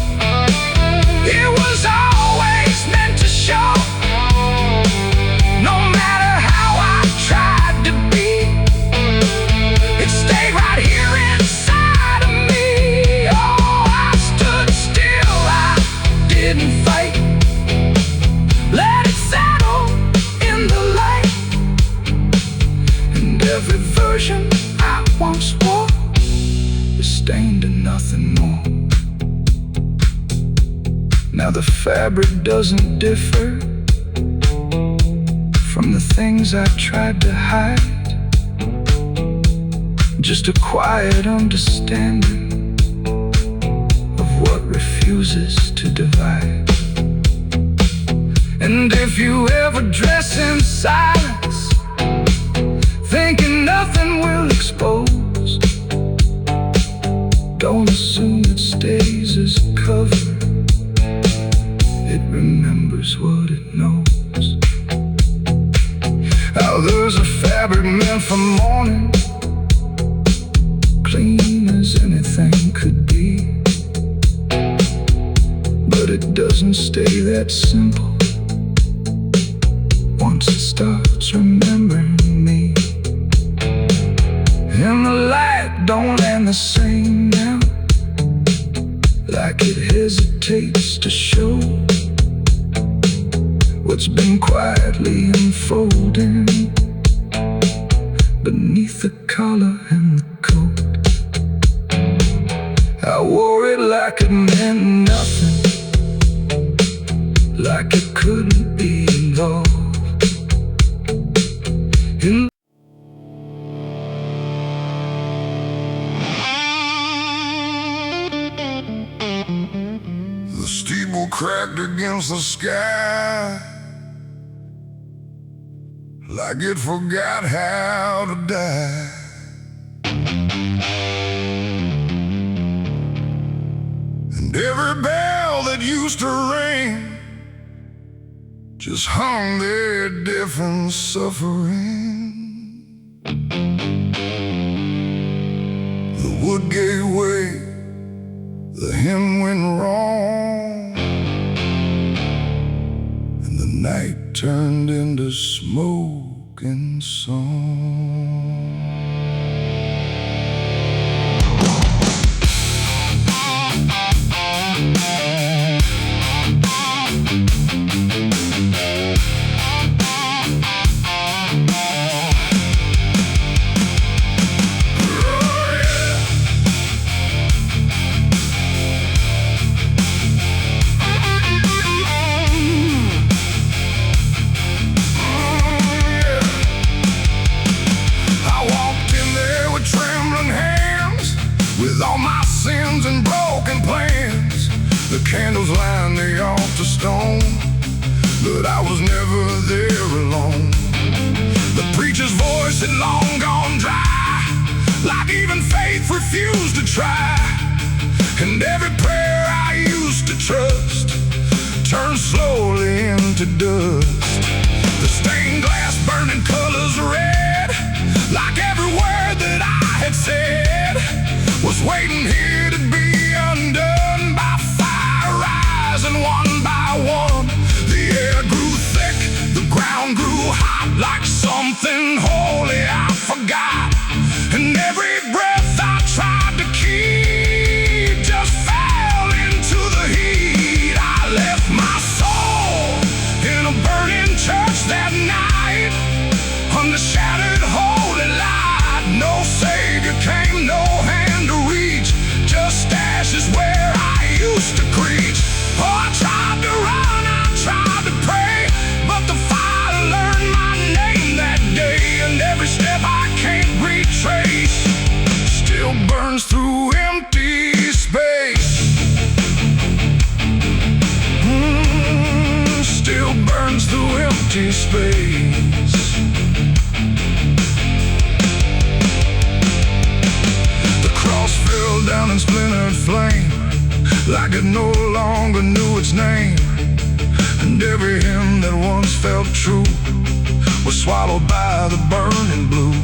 It was always meant to show. No matter how I tried to be, it stayed right here inside of me. Oh, I stood still, I didn't fight, let it settle in the light. And every version I once wore is stained to nothing more. Now the fabric doesn't differ from the things I tried to hide, just a quiet understanding of what refuses to divide. And if you ever dress in silence, thinking nothing will expose, don't assume it stays as cover, it remembers what it knows. There's a fabric meant for mourning, clean as anything could be, but it doesn't stay that simple once it starts remembering me. And the light don't land the same now, like it hesitates to show what's been quietly unfolding beneath the collar and the coat. I wore it like it meant nothing, like it couldn't be involved in. The steeple cracked against the sky, like it forgot how to die. And every bell that used to ring just hung there deaf and suffering. The wood gave way, the hymn went wrong, and the night turned into smoke and song. With all my sins and broken plans, the candles line the altar stone, but I was never there alone. The preacher's voice had long gone dry, like even faith refused to try. And every prayer I used to trust turned slowly into dust. The stained glass burning colors red, like every word that I had said was waiting here to be undone by fire rising one by one. The air grew thick, the ground grew hot, like something holy I forgot. And every breath I tried to keep just fell into the heat. I left my soul in a burning church that night, under shattered holy light. No savior came, no hand to reach, just ashes where I used to preach. Oh, I tried to run, I tried to pray, but the fire learned my name that day. And every step I can't retrace still burns through empty space. Still burns through empty space. Fell down in splintered flame, like it no longer knew its name. And every hymn that once felt true was swallowed by the burning blue.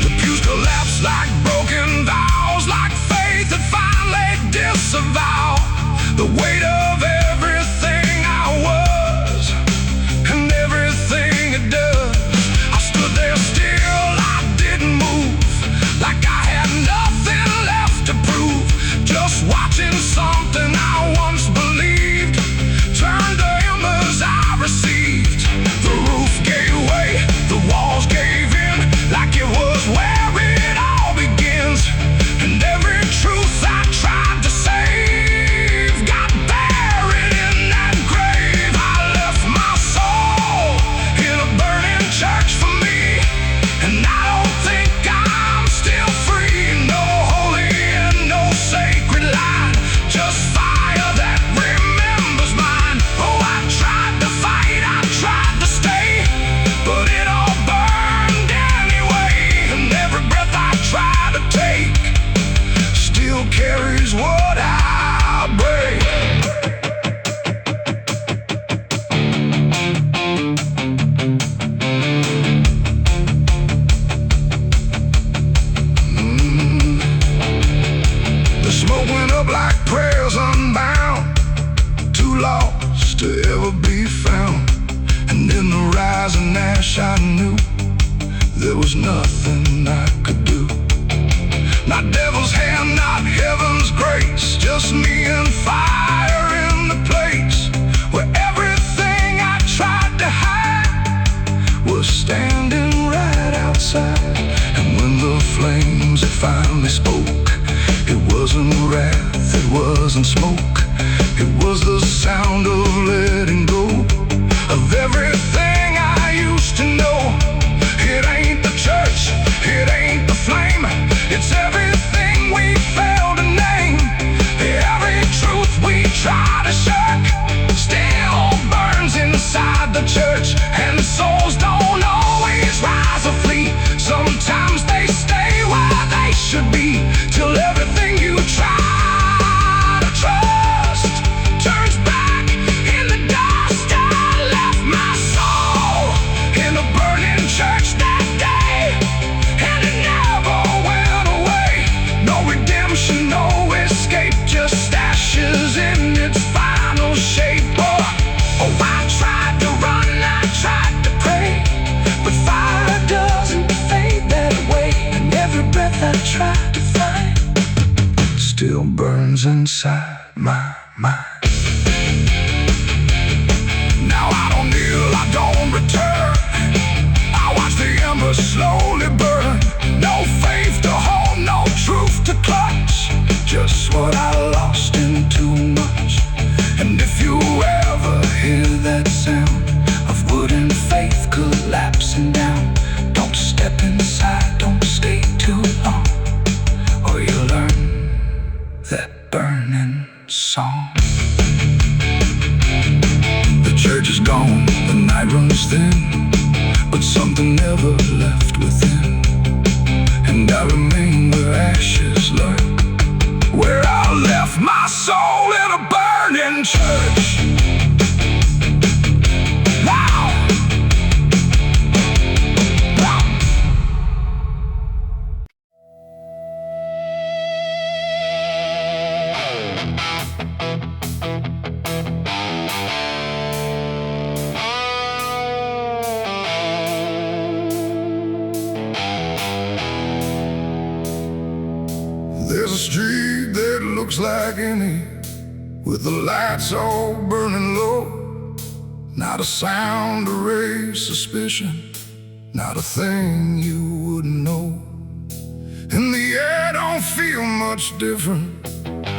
The pews collapsed like broken vows, like faith that finally disavowed the weight of everything I was and everything it does. I stood there still, I didn't move, like I had nothing left to prove, just watching something I once believed turn to embers I received. The roof gave way, the walls gave in, like it was where it all begins. And every truth I tried to save got buried in that grave. I left my soul in a burning church for me, and I don't think I'm still free. No holy and no sacred line, just fire that remembers mine. Oh, I tried to fight, I tried to stay, but it all burned anyway. And every breath I try to take still carries what I break. The smoke went up like prayers unbound, too lost to ever be found. And in the rising ash I knew there was nothing I could do. Not devil's hand, not heaven's grace, just me and fire in the place where everything I tried to hide was standing right outside. And when the flames had finally spoke, It wasn't wrath, it wasn't smoke. It was the sound of letting go of everything I used to know. It ain't the church, it ain't the flame. It's everything we failed to name. Every truth we try to shirk still burns inside the church. And souls don't always rise or flee. Sometimes they stay where they should be, till everything you try to trust turns back in the dust. I left my soul in a burning church that day, and it never went away. No redemption, no escape, just ashes in its final shape. Oh, I tried to run, I tried to pray, but fire doesn't fade that way. And every breath I try to find still burns inside my mind. Now I don't kneel, I don't return. I watch the embers slowly burn. No faith to hold, no truth to clutch, just what I lost in too much. And if you ever hear that sound of wooden faith collapsing down, don't step inside, don't stay too long, or you'll learn that burning song. The church is gone, the night runs thin, but something never left within. And I remain where ashes lurk, where I left my soul in a burning church. Now, there's a street that looks like any, with the lights all burning low. Not a sound to raise suspicion, not a thing you wouldn't know. And the air don't feel much different,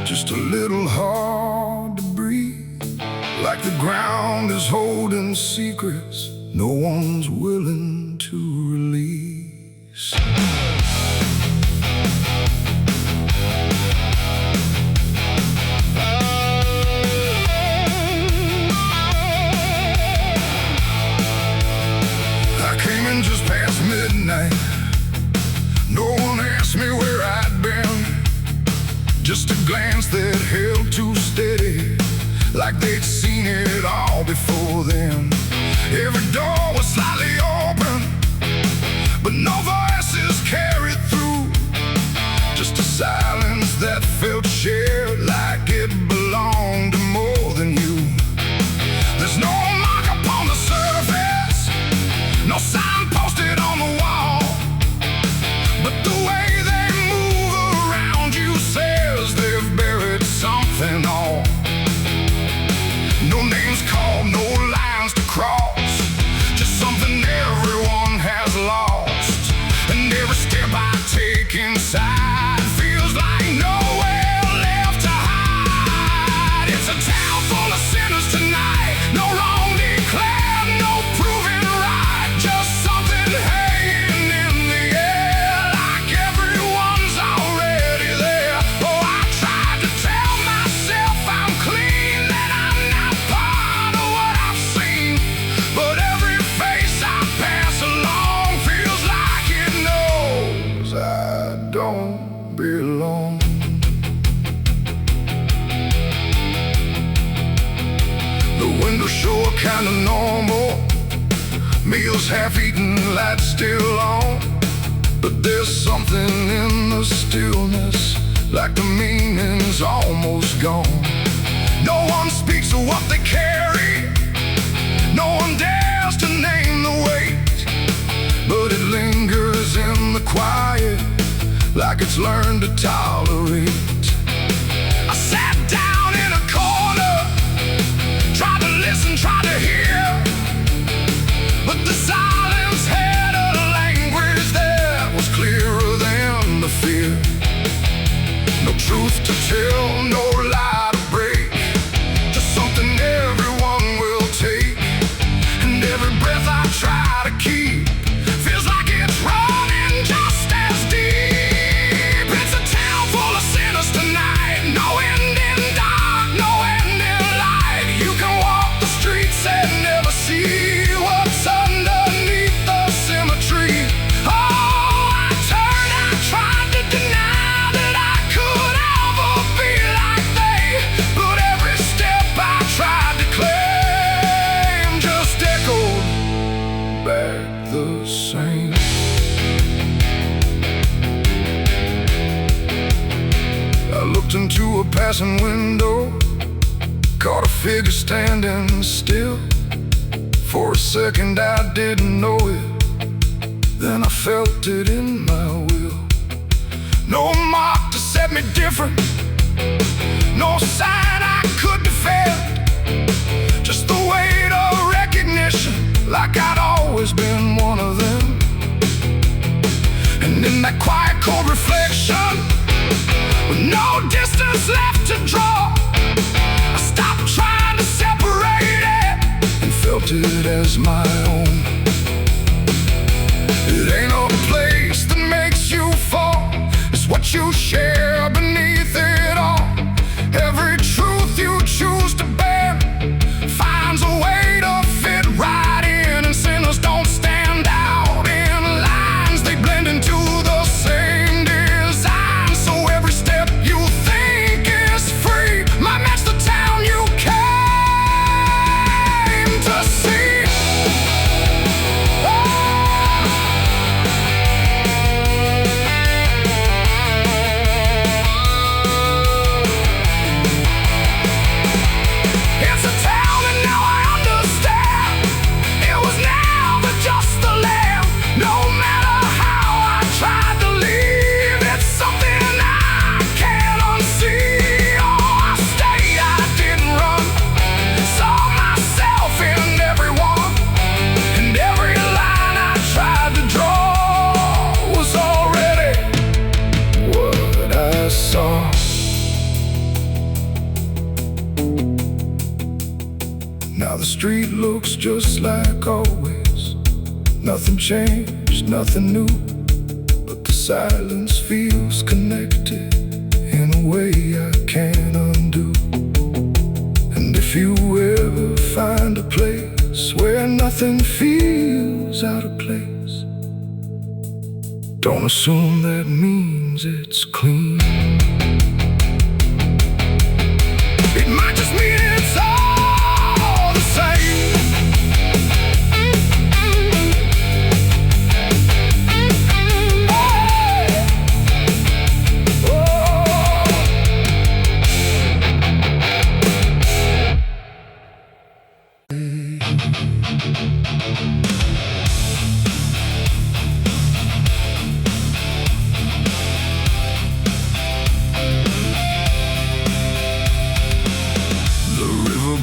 just a little hard to breathe. Like the ground is holding secrets no one's willing to release. Just past midnight, no one asked me where I'd been. Just a glance that held too steady, like they'd seen it all before then. Every door was slightly open, but no voices carried through. Just a silence that felt shared, like it belonged to more than you. There's no mark upon the surface, no sign posted on the wall, but the way they move around you says they've buried something all. No names called, no lines to cross, just something everyone has lost. And every step I take inside feels like nowhere left to hide. It's a town full of sinners tonight, no wrong declared, no proven right, just something hanging in the air, like everyone's already there. Oh, I tried to tell myself I'm clean, that I'm not part of what I've seen, but every face I pass along feels like it knows I don't belong. The windows show kinda normal, meals half-eaten, lights still on. But there's something in the stillness, like the meaning's almost gone. No one speaks of what they carry, no one dares to name the weight, but it lingers in the quiet, like it's learned to tolerate. I sat down in a corner, tried to listen, tried to hear, but the silence had a language that was clearer than the fear. No truth to tell, no lie to break. Just something everyone will take. And every breath I try to keep feels like it's running just as deep. It's a town full of sinners tonight. No end in dark, no end in light. You can walk the streets and never see what's underneath the symmetry. The same. I looked into a passing window, caught a figure standing still. For a second I didn't know it, then I felt it in my will. No mark to set me different, no sign I could defend. Just the weight of recognition, like I'd always been one of them. And in that quiet, cold reflection, with no distance left to draw, I stopped trying to separate it and felt it as my own. It ain't a place that makes you fall, it's what you share beneath it all. Every truth you choose to bear finds a way to fit right in. And sinners don't stand out in lines, they blend into the same design. So every step you think is free might match the town you came to see. It's a town and now I understand. It was never just the land. No matter how I tried to leave, it's something I can't unsee. Oh, I stayed, I didn't run. Saw myself in everyone, and every line I tried to draw was already what I saw. Now the street looks just like always. Nothing changed, nothing new, but the silence feels connected in a way I can't undo. And if you ever find a place where nothing feels out of place, don't assume that means it's clean. It might just mean it's all the same.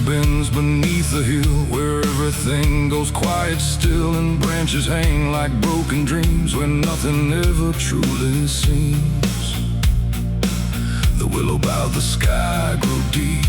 Bends beneath the hill where everything goes quiet still, and branches hang like broken dreams where nothing ever truly seems. The willow by the sky grow deep,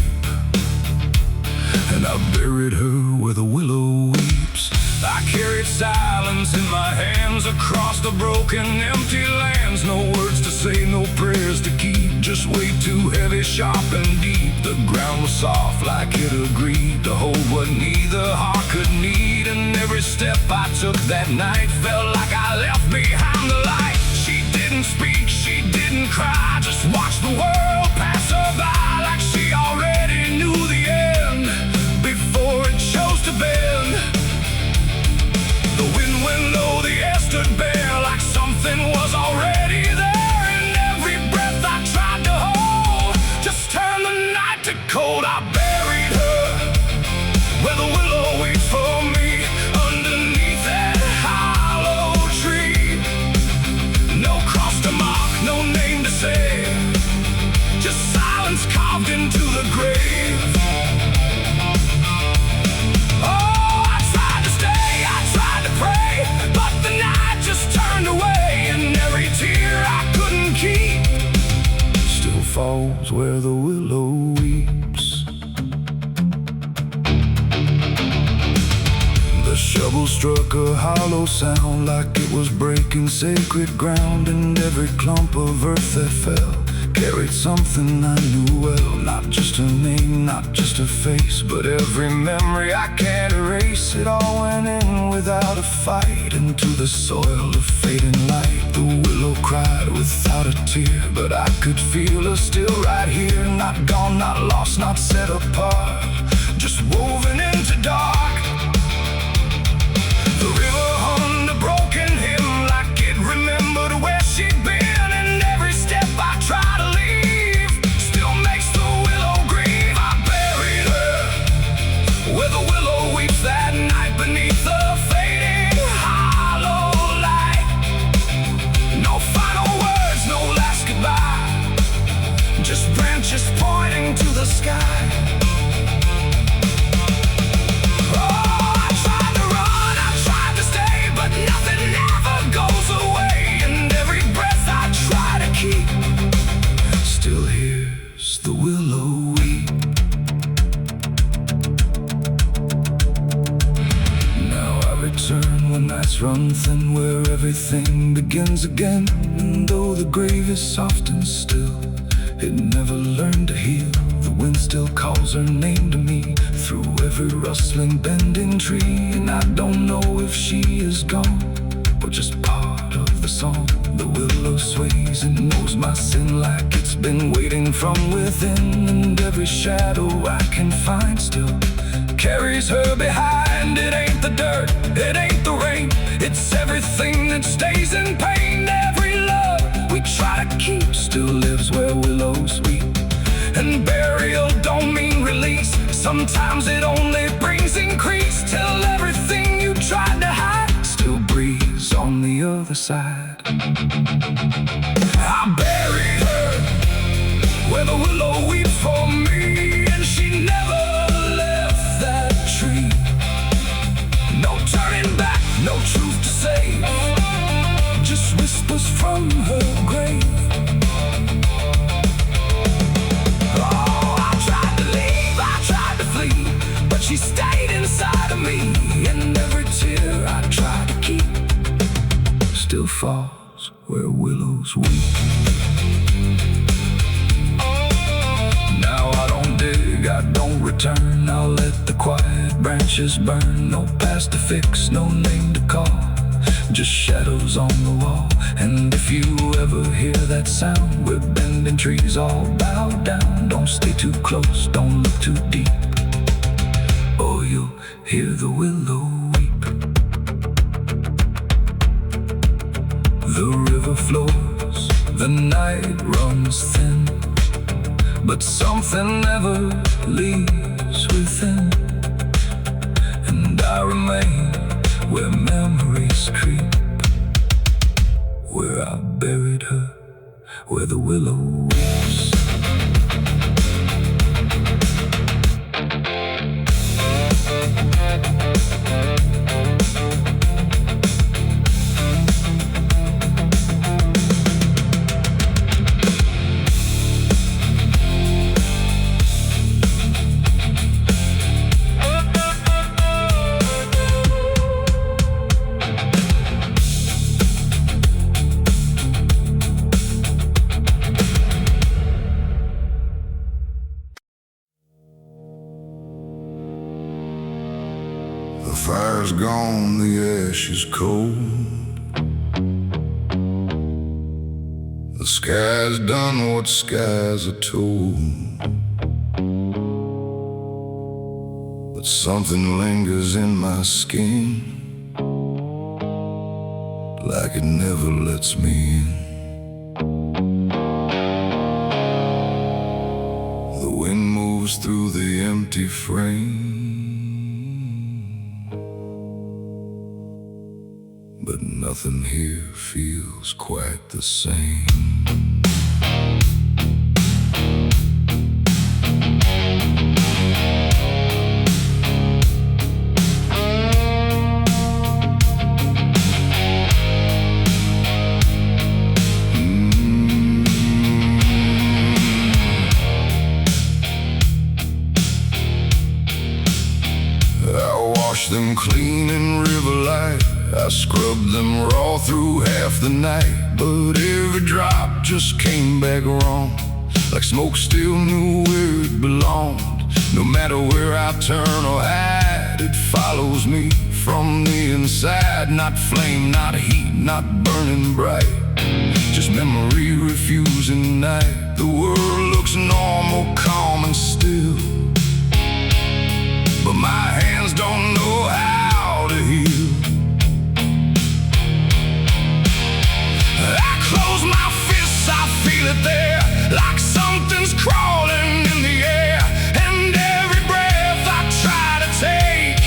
and I buried her where the willow weeps. I carried silence in my hands across the broken empty lands. No words to say, no prayers to keep, just weight too heavy, sharp and deep. The ground was soft like it agreed to hold what neither heart could need. And every step I took that night felt like I left behind the light. She didn't speak, she didn't cry, just watched the world pass her by like she already knew the end before it chose to bend. The wind went low, the air stood bare like something was already there. And every breath I tried to hold just turned the night to cold. I buried her where the willow waits for me, underneath that hollow tree. knows where the willow weeps. The shovel struck a hollow sound like it was breaking sacred ground, and every clump of earth that fell carried something I knew well. Not just a name, not just a face, but every memory I can't erase. It all went in without a fight, into the soil of fading light. The willow cried without a tear, but I could feel her still right here. Not gone, not lost, not set apart, just woven into dark. The river hummed a broken hymn like it remembered where she'd been, and every step I try to leave still makes the willow grieve. I buried her where the willow weeps that night beneath the fading hollow light. No final words, no last goodbye, just branches pointing to the sky. Run thin where everything begins again, and though the grave is soft and still, it never learned to heal. The wind still calls her name to me through every rustling bending tree, and I don't know if she is gone or just part of the song. The willow sways and knows my sin like it's been waiting from within, and every shadow I can find still carries her behind. It ain't the dirt, it ain't the rain, it's everything that stays in pain. Every love we try to keep still lives where willows weep, and burial don't mean release. Sometimes it only brings increase, till everything you tried to hide still breathes on the other side. I buried her where the willow weeps for me, and she never left that tree. No turning back, no truth to say, just whispers from her grave. Oh, I tried to leave, I tried to flee, but she stayed inside of me, and every tear I tried to keep still falls where willows weep. Now I don't dig, I don't return, I'll let the quiet branches burn. No past to fix, no name to call, just shadows on the wall. And if you ever hear that sound, we're bending trees all bowed down. Don't stay too close, don't look too deep, or you'll hear the willow weep. The river flows, the night runs thin, but something never leaves within, and I remain where memories creep, where I buried her, where the willow weeps. The fire's gone, the ash is cold, the sky's done what skies are told, but something lingers in my skin, like it never lets me in. The wind moves through the empty frame, but nothing here feels quite the same. scrubbed them raw through half the night, but every drop just came back wrong, like smoke still knew where it belonged. No matter where I turn or hide, it follows me from the inside. Not flame, not heat, not burning bright, just memory refusing night. The world looks normal, calm and still, but my hands don't know how to heal. I close my fists, I feel it there, like something's crawling in the air. And every breath I try to take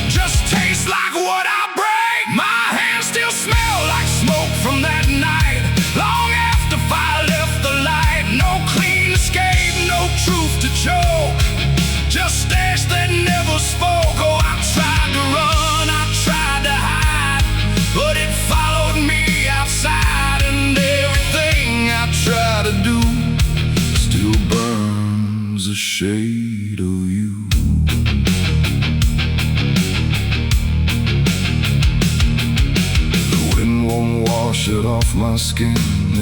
just tastes like what I break. My hands still smell like smoke from that night, long after fire left the light. No clean escape, no truth to choke, just ash that never spoke. Oh, I tried to run, I tried to hide, but it followed me outside. And everything I try to do still burns a shade of you. The wind won't wash it off my skin,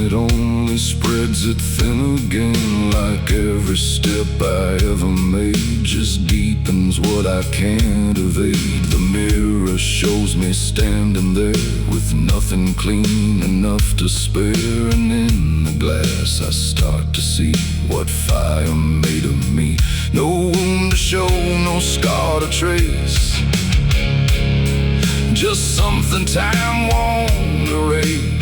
it only spreads it thin again. Like every step I ever made just deepens what I can't evade. The mirror shows me standing there with nothing clean enough to spare. And in the glass I start to see what fire made of me. No wound to show, no scar to trace, just something time won't erase.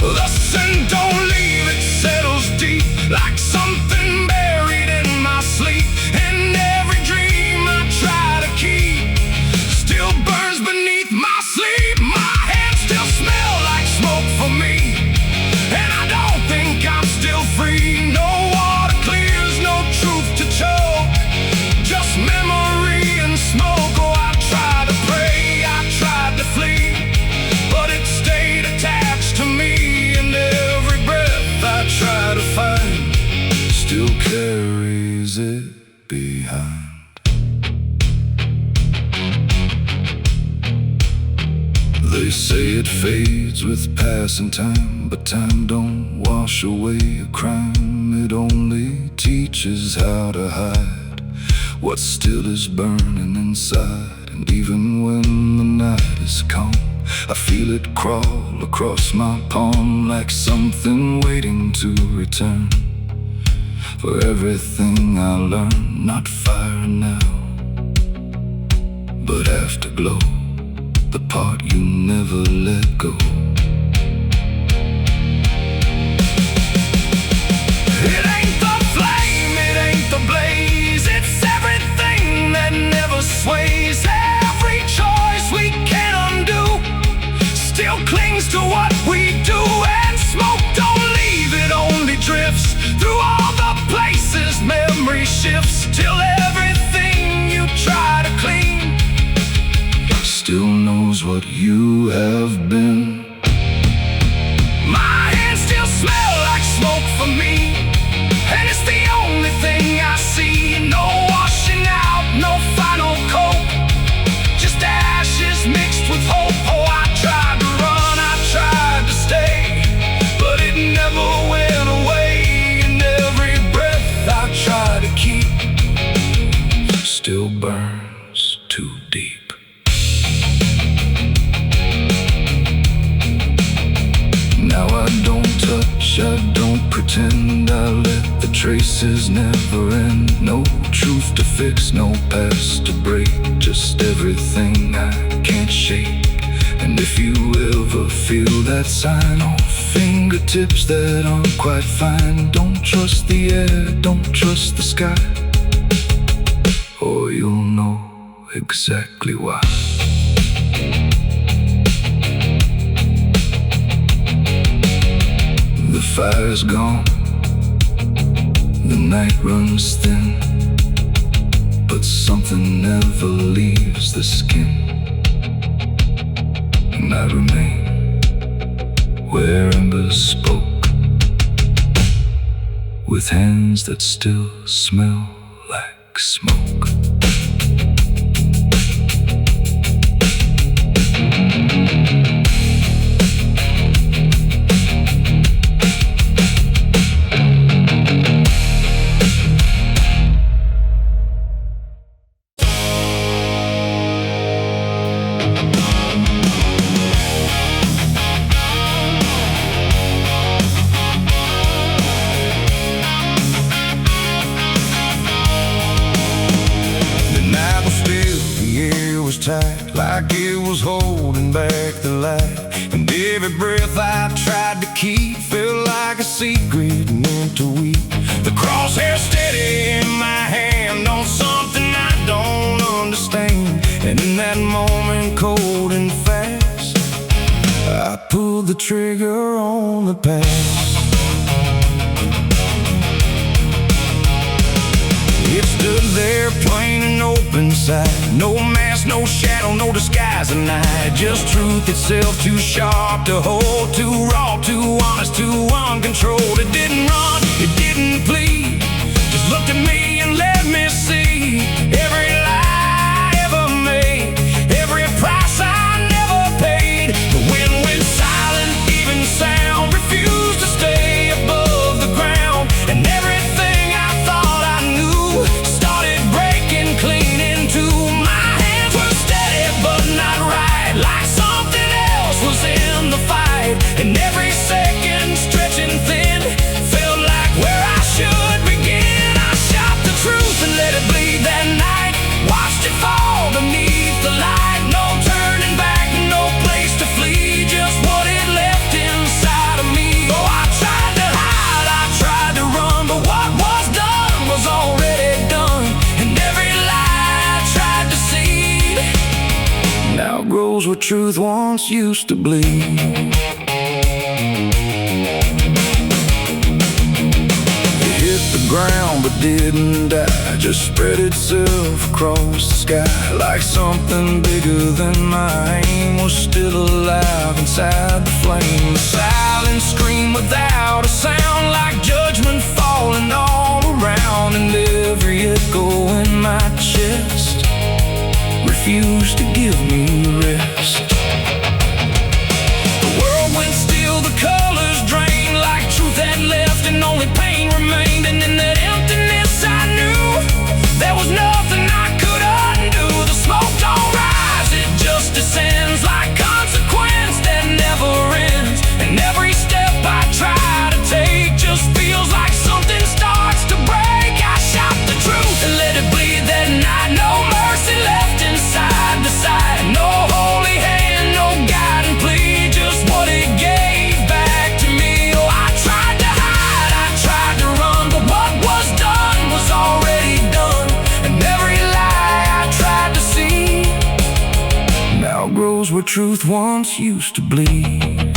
The sin don't leave, it settles deep, like something buried in my sleep. And every dream I try to keep still burns beneath my sleep. My hands still smell like smoke for me, and I don't think I'm still free. No water clears, no truth to choke, just memory and smoke. Oh, I tried to pray, I tried to flee, but it stayed attached to me. I try to find still carries it behind. They say it fades with passing time, but time don't wash away a crime. It only teaches how to hide what still is burning inside. And even when the night is calm, I feel it crawl across my palm, like something waiting to return for everything I learned. Not fire now, but afterglow, the part you never let go. It ain't the flame, it ain't the blaze, it's everything that never sways. Every choice we can undo still clings to what we do. And smoke don't leave, it only drifts through all the places memory shifts, till everything you try to clean still knows what you have been. My hands still smell like smoke for me, and it's the only thing I see. No washing out, no final coat, just ashes mixed with hope. Oh, I tried to run, I tried to stay, but it never went away. And every breath I try to keep still burns too deep. Now I don't touch, I don't pretend, I let the traces never end. No truth to fix, no past to break, just everything I can't shake. And if you ever feel that sign on fingertips that aren't quite fine, don't trust the air, don't trust the sky, or you'll know exactly why. The fire's gone, the night runs thin, but something never leaves the skin. And I remain where embers spoke, with hands that still smell like smoke. Every breath I tried to keep felt like a secret meant to weep. The crosshair steady in my hand on something I don't understand. And in that moment, cold and fast, I pulled the trigger on the past. It stood there plain and open sight. No mask, no shadow, no disguise at night. Just truth itself, too sharp to hold, too raw, too honest, too uncontrolled. It didn't run, it didn't plead, just looked at me and let me see every lie I ever made, every price I never paid. The wind went silent, even sound refused to stay above the ground. And everything I thought I knew started breaking clean into my hands. Were steady but not right, like something else was in the fight. And every second stretching thin felt like where I should begin. I shot the truth and let it bleed that night, watched it fall beneath the light. No turning back, no place to flee, just what it left inside of me. Oh, I tried to hide, I tried to run, but what was done was already done. And every lie I tried to seed now grows where truth once used to bleed. Ground but didn't die, just spread itself across the sky. Like something bigger than my aim was still alive inside the flame. The silent scream without a sound, like judgment falling all around. And every echo in my chest refused to give me rest. The world went still, the colors drained, like truth had left and only pain remained. And in that emptiness I knew there was nothing I could undo. The smoke don't rise, it just descends like consequence that never ends. And every step I try to take just feels like something starts to break. I shot the truth and let it bleed that night. No mercy left inside the sight, no holy hand, no guiding plea, just what it gave back to me. Oh, I tried to hide, I tried to run, but what was done was already done. And every lie I tried to see now grows where truth once used to bleed.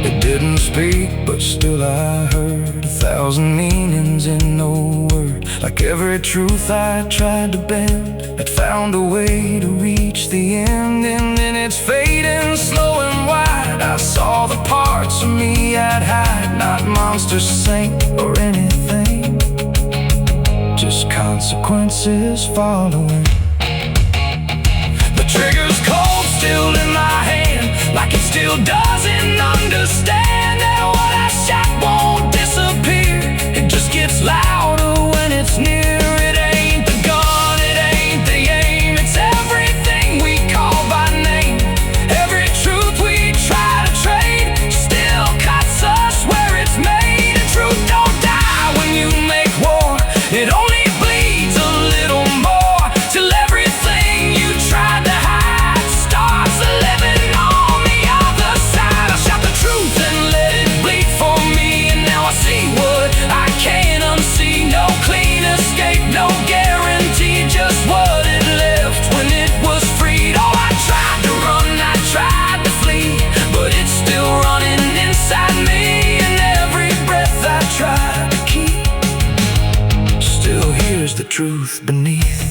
It didn't speak, but still I heard 1,000 meanings in no word. Like every truth I tried to bend had found a way to reach the end. And in its fading slow and wide, I saw the parts of me I'd hide. Not monsters, saint, or anything, just consequences following. The trigger's cold still in my hand, like it still doesn't understand that what I shot won't disappear. It just gets louder when it's near. It ain't the gun, it ain't the aim, it's everything we call by name. Every truth we try to trade still cuts us where it's made. And truth don't die when you make war, it only bleeds a little more, till everything you tried to hide starts living on the other side. I shot the truth and let it bleed for me, and now I see what I can't unsee. No clean escape, no guarantee, just what it left when it was freed. Oh, I tried to run, I tried to flee, but it's still running inside me. And every breath I try to keep still hears the truth beneath.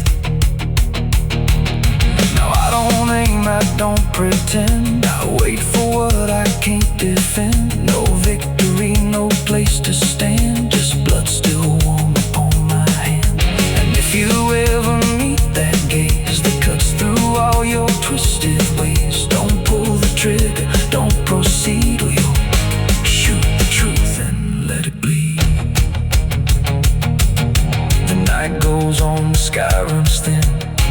Now I don't aim, I don't pretend, I wait for what I can't defend. No victory, no place to stand, just blood still warm upon my hand. And if you ever meet that gaze that cuts through all your twisted ways, don't pull the trigger, don't proceed, or you'll shoot the truth and let it bleed. The night goes on, the sky runs thin,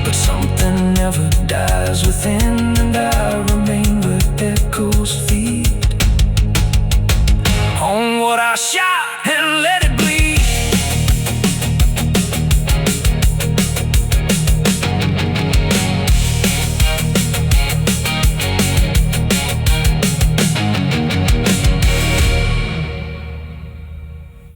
but something never dies within. And I remain where echoes feed on what I shot.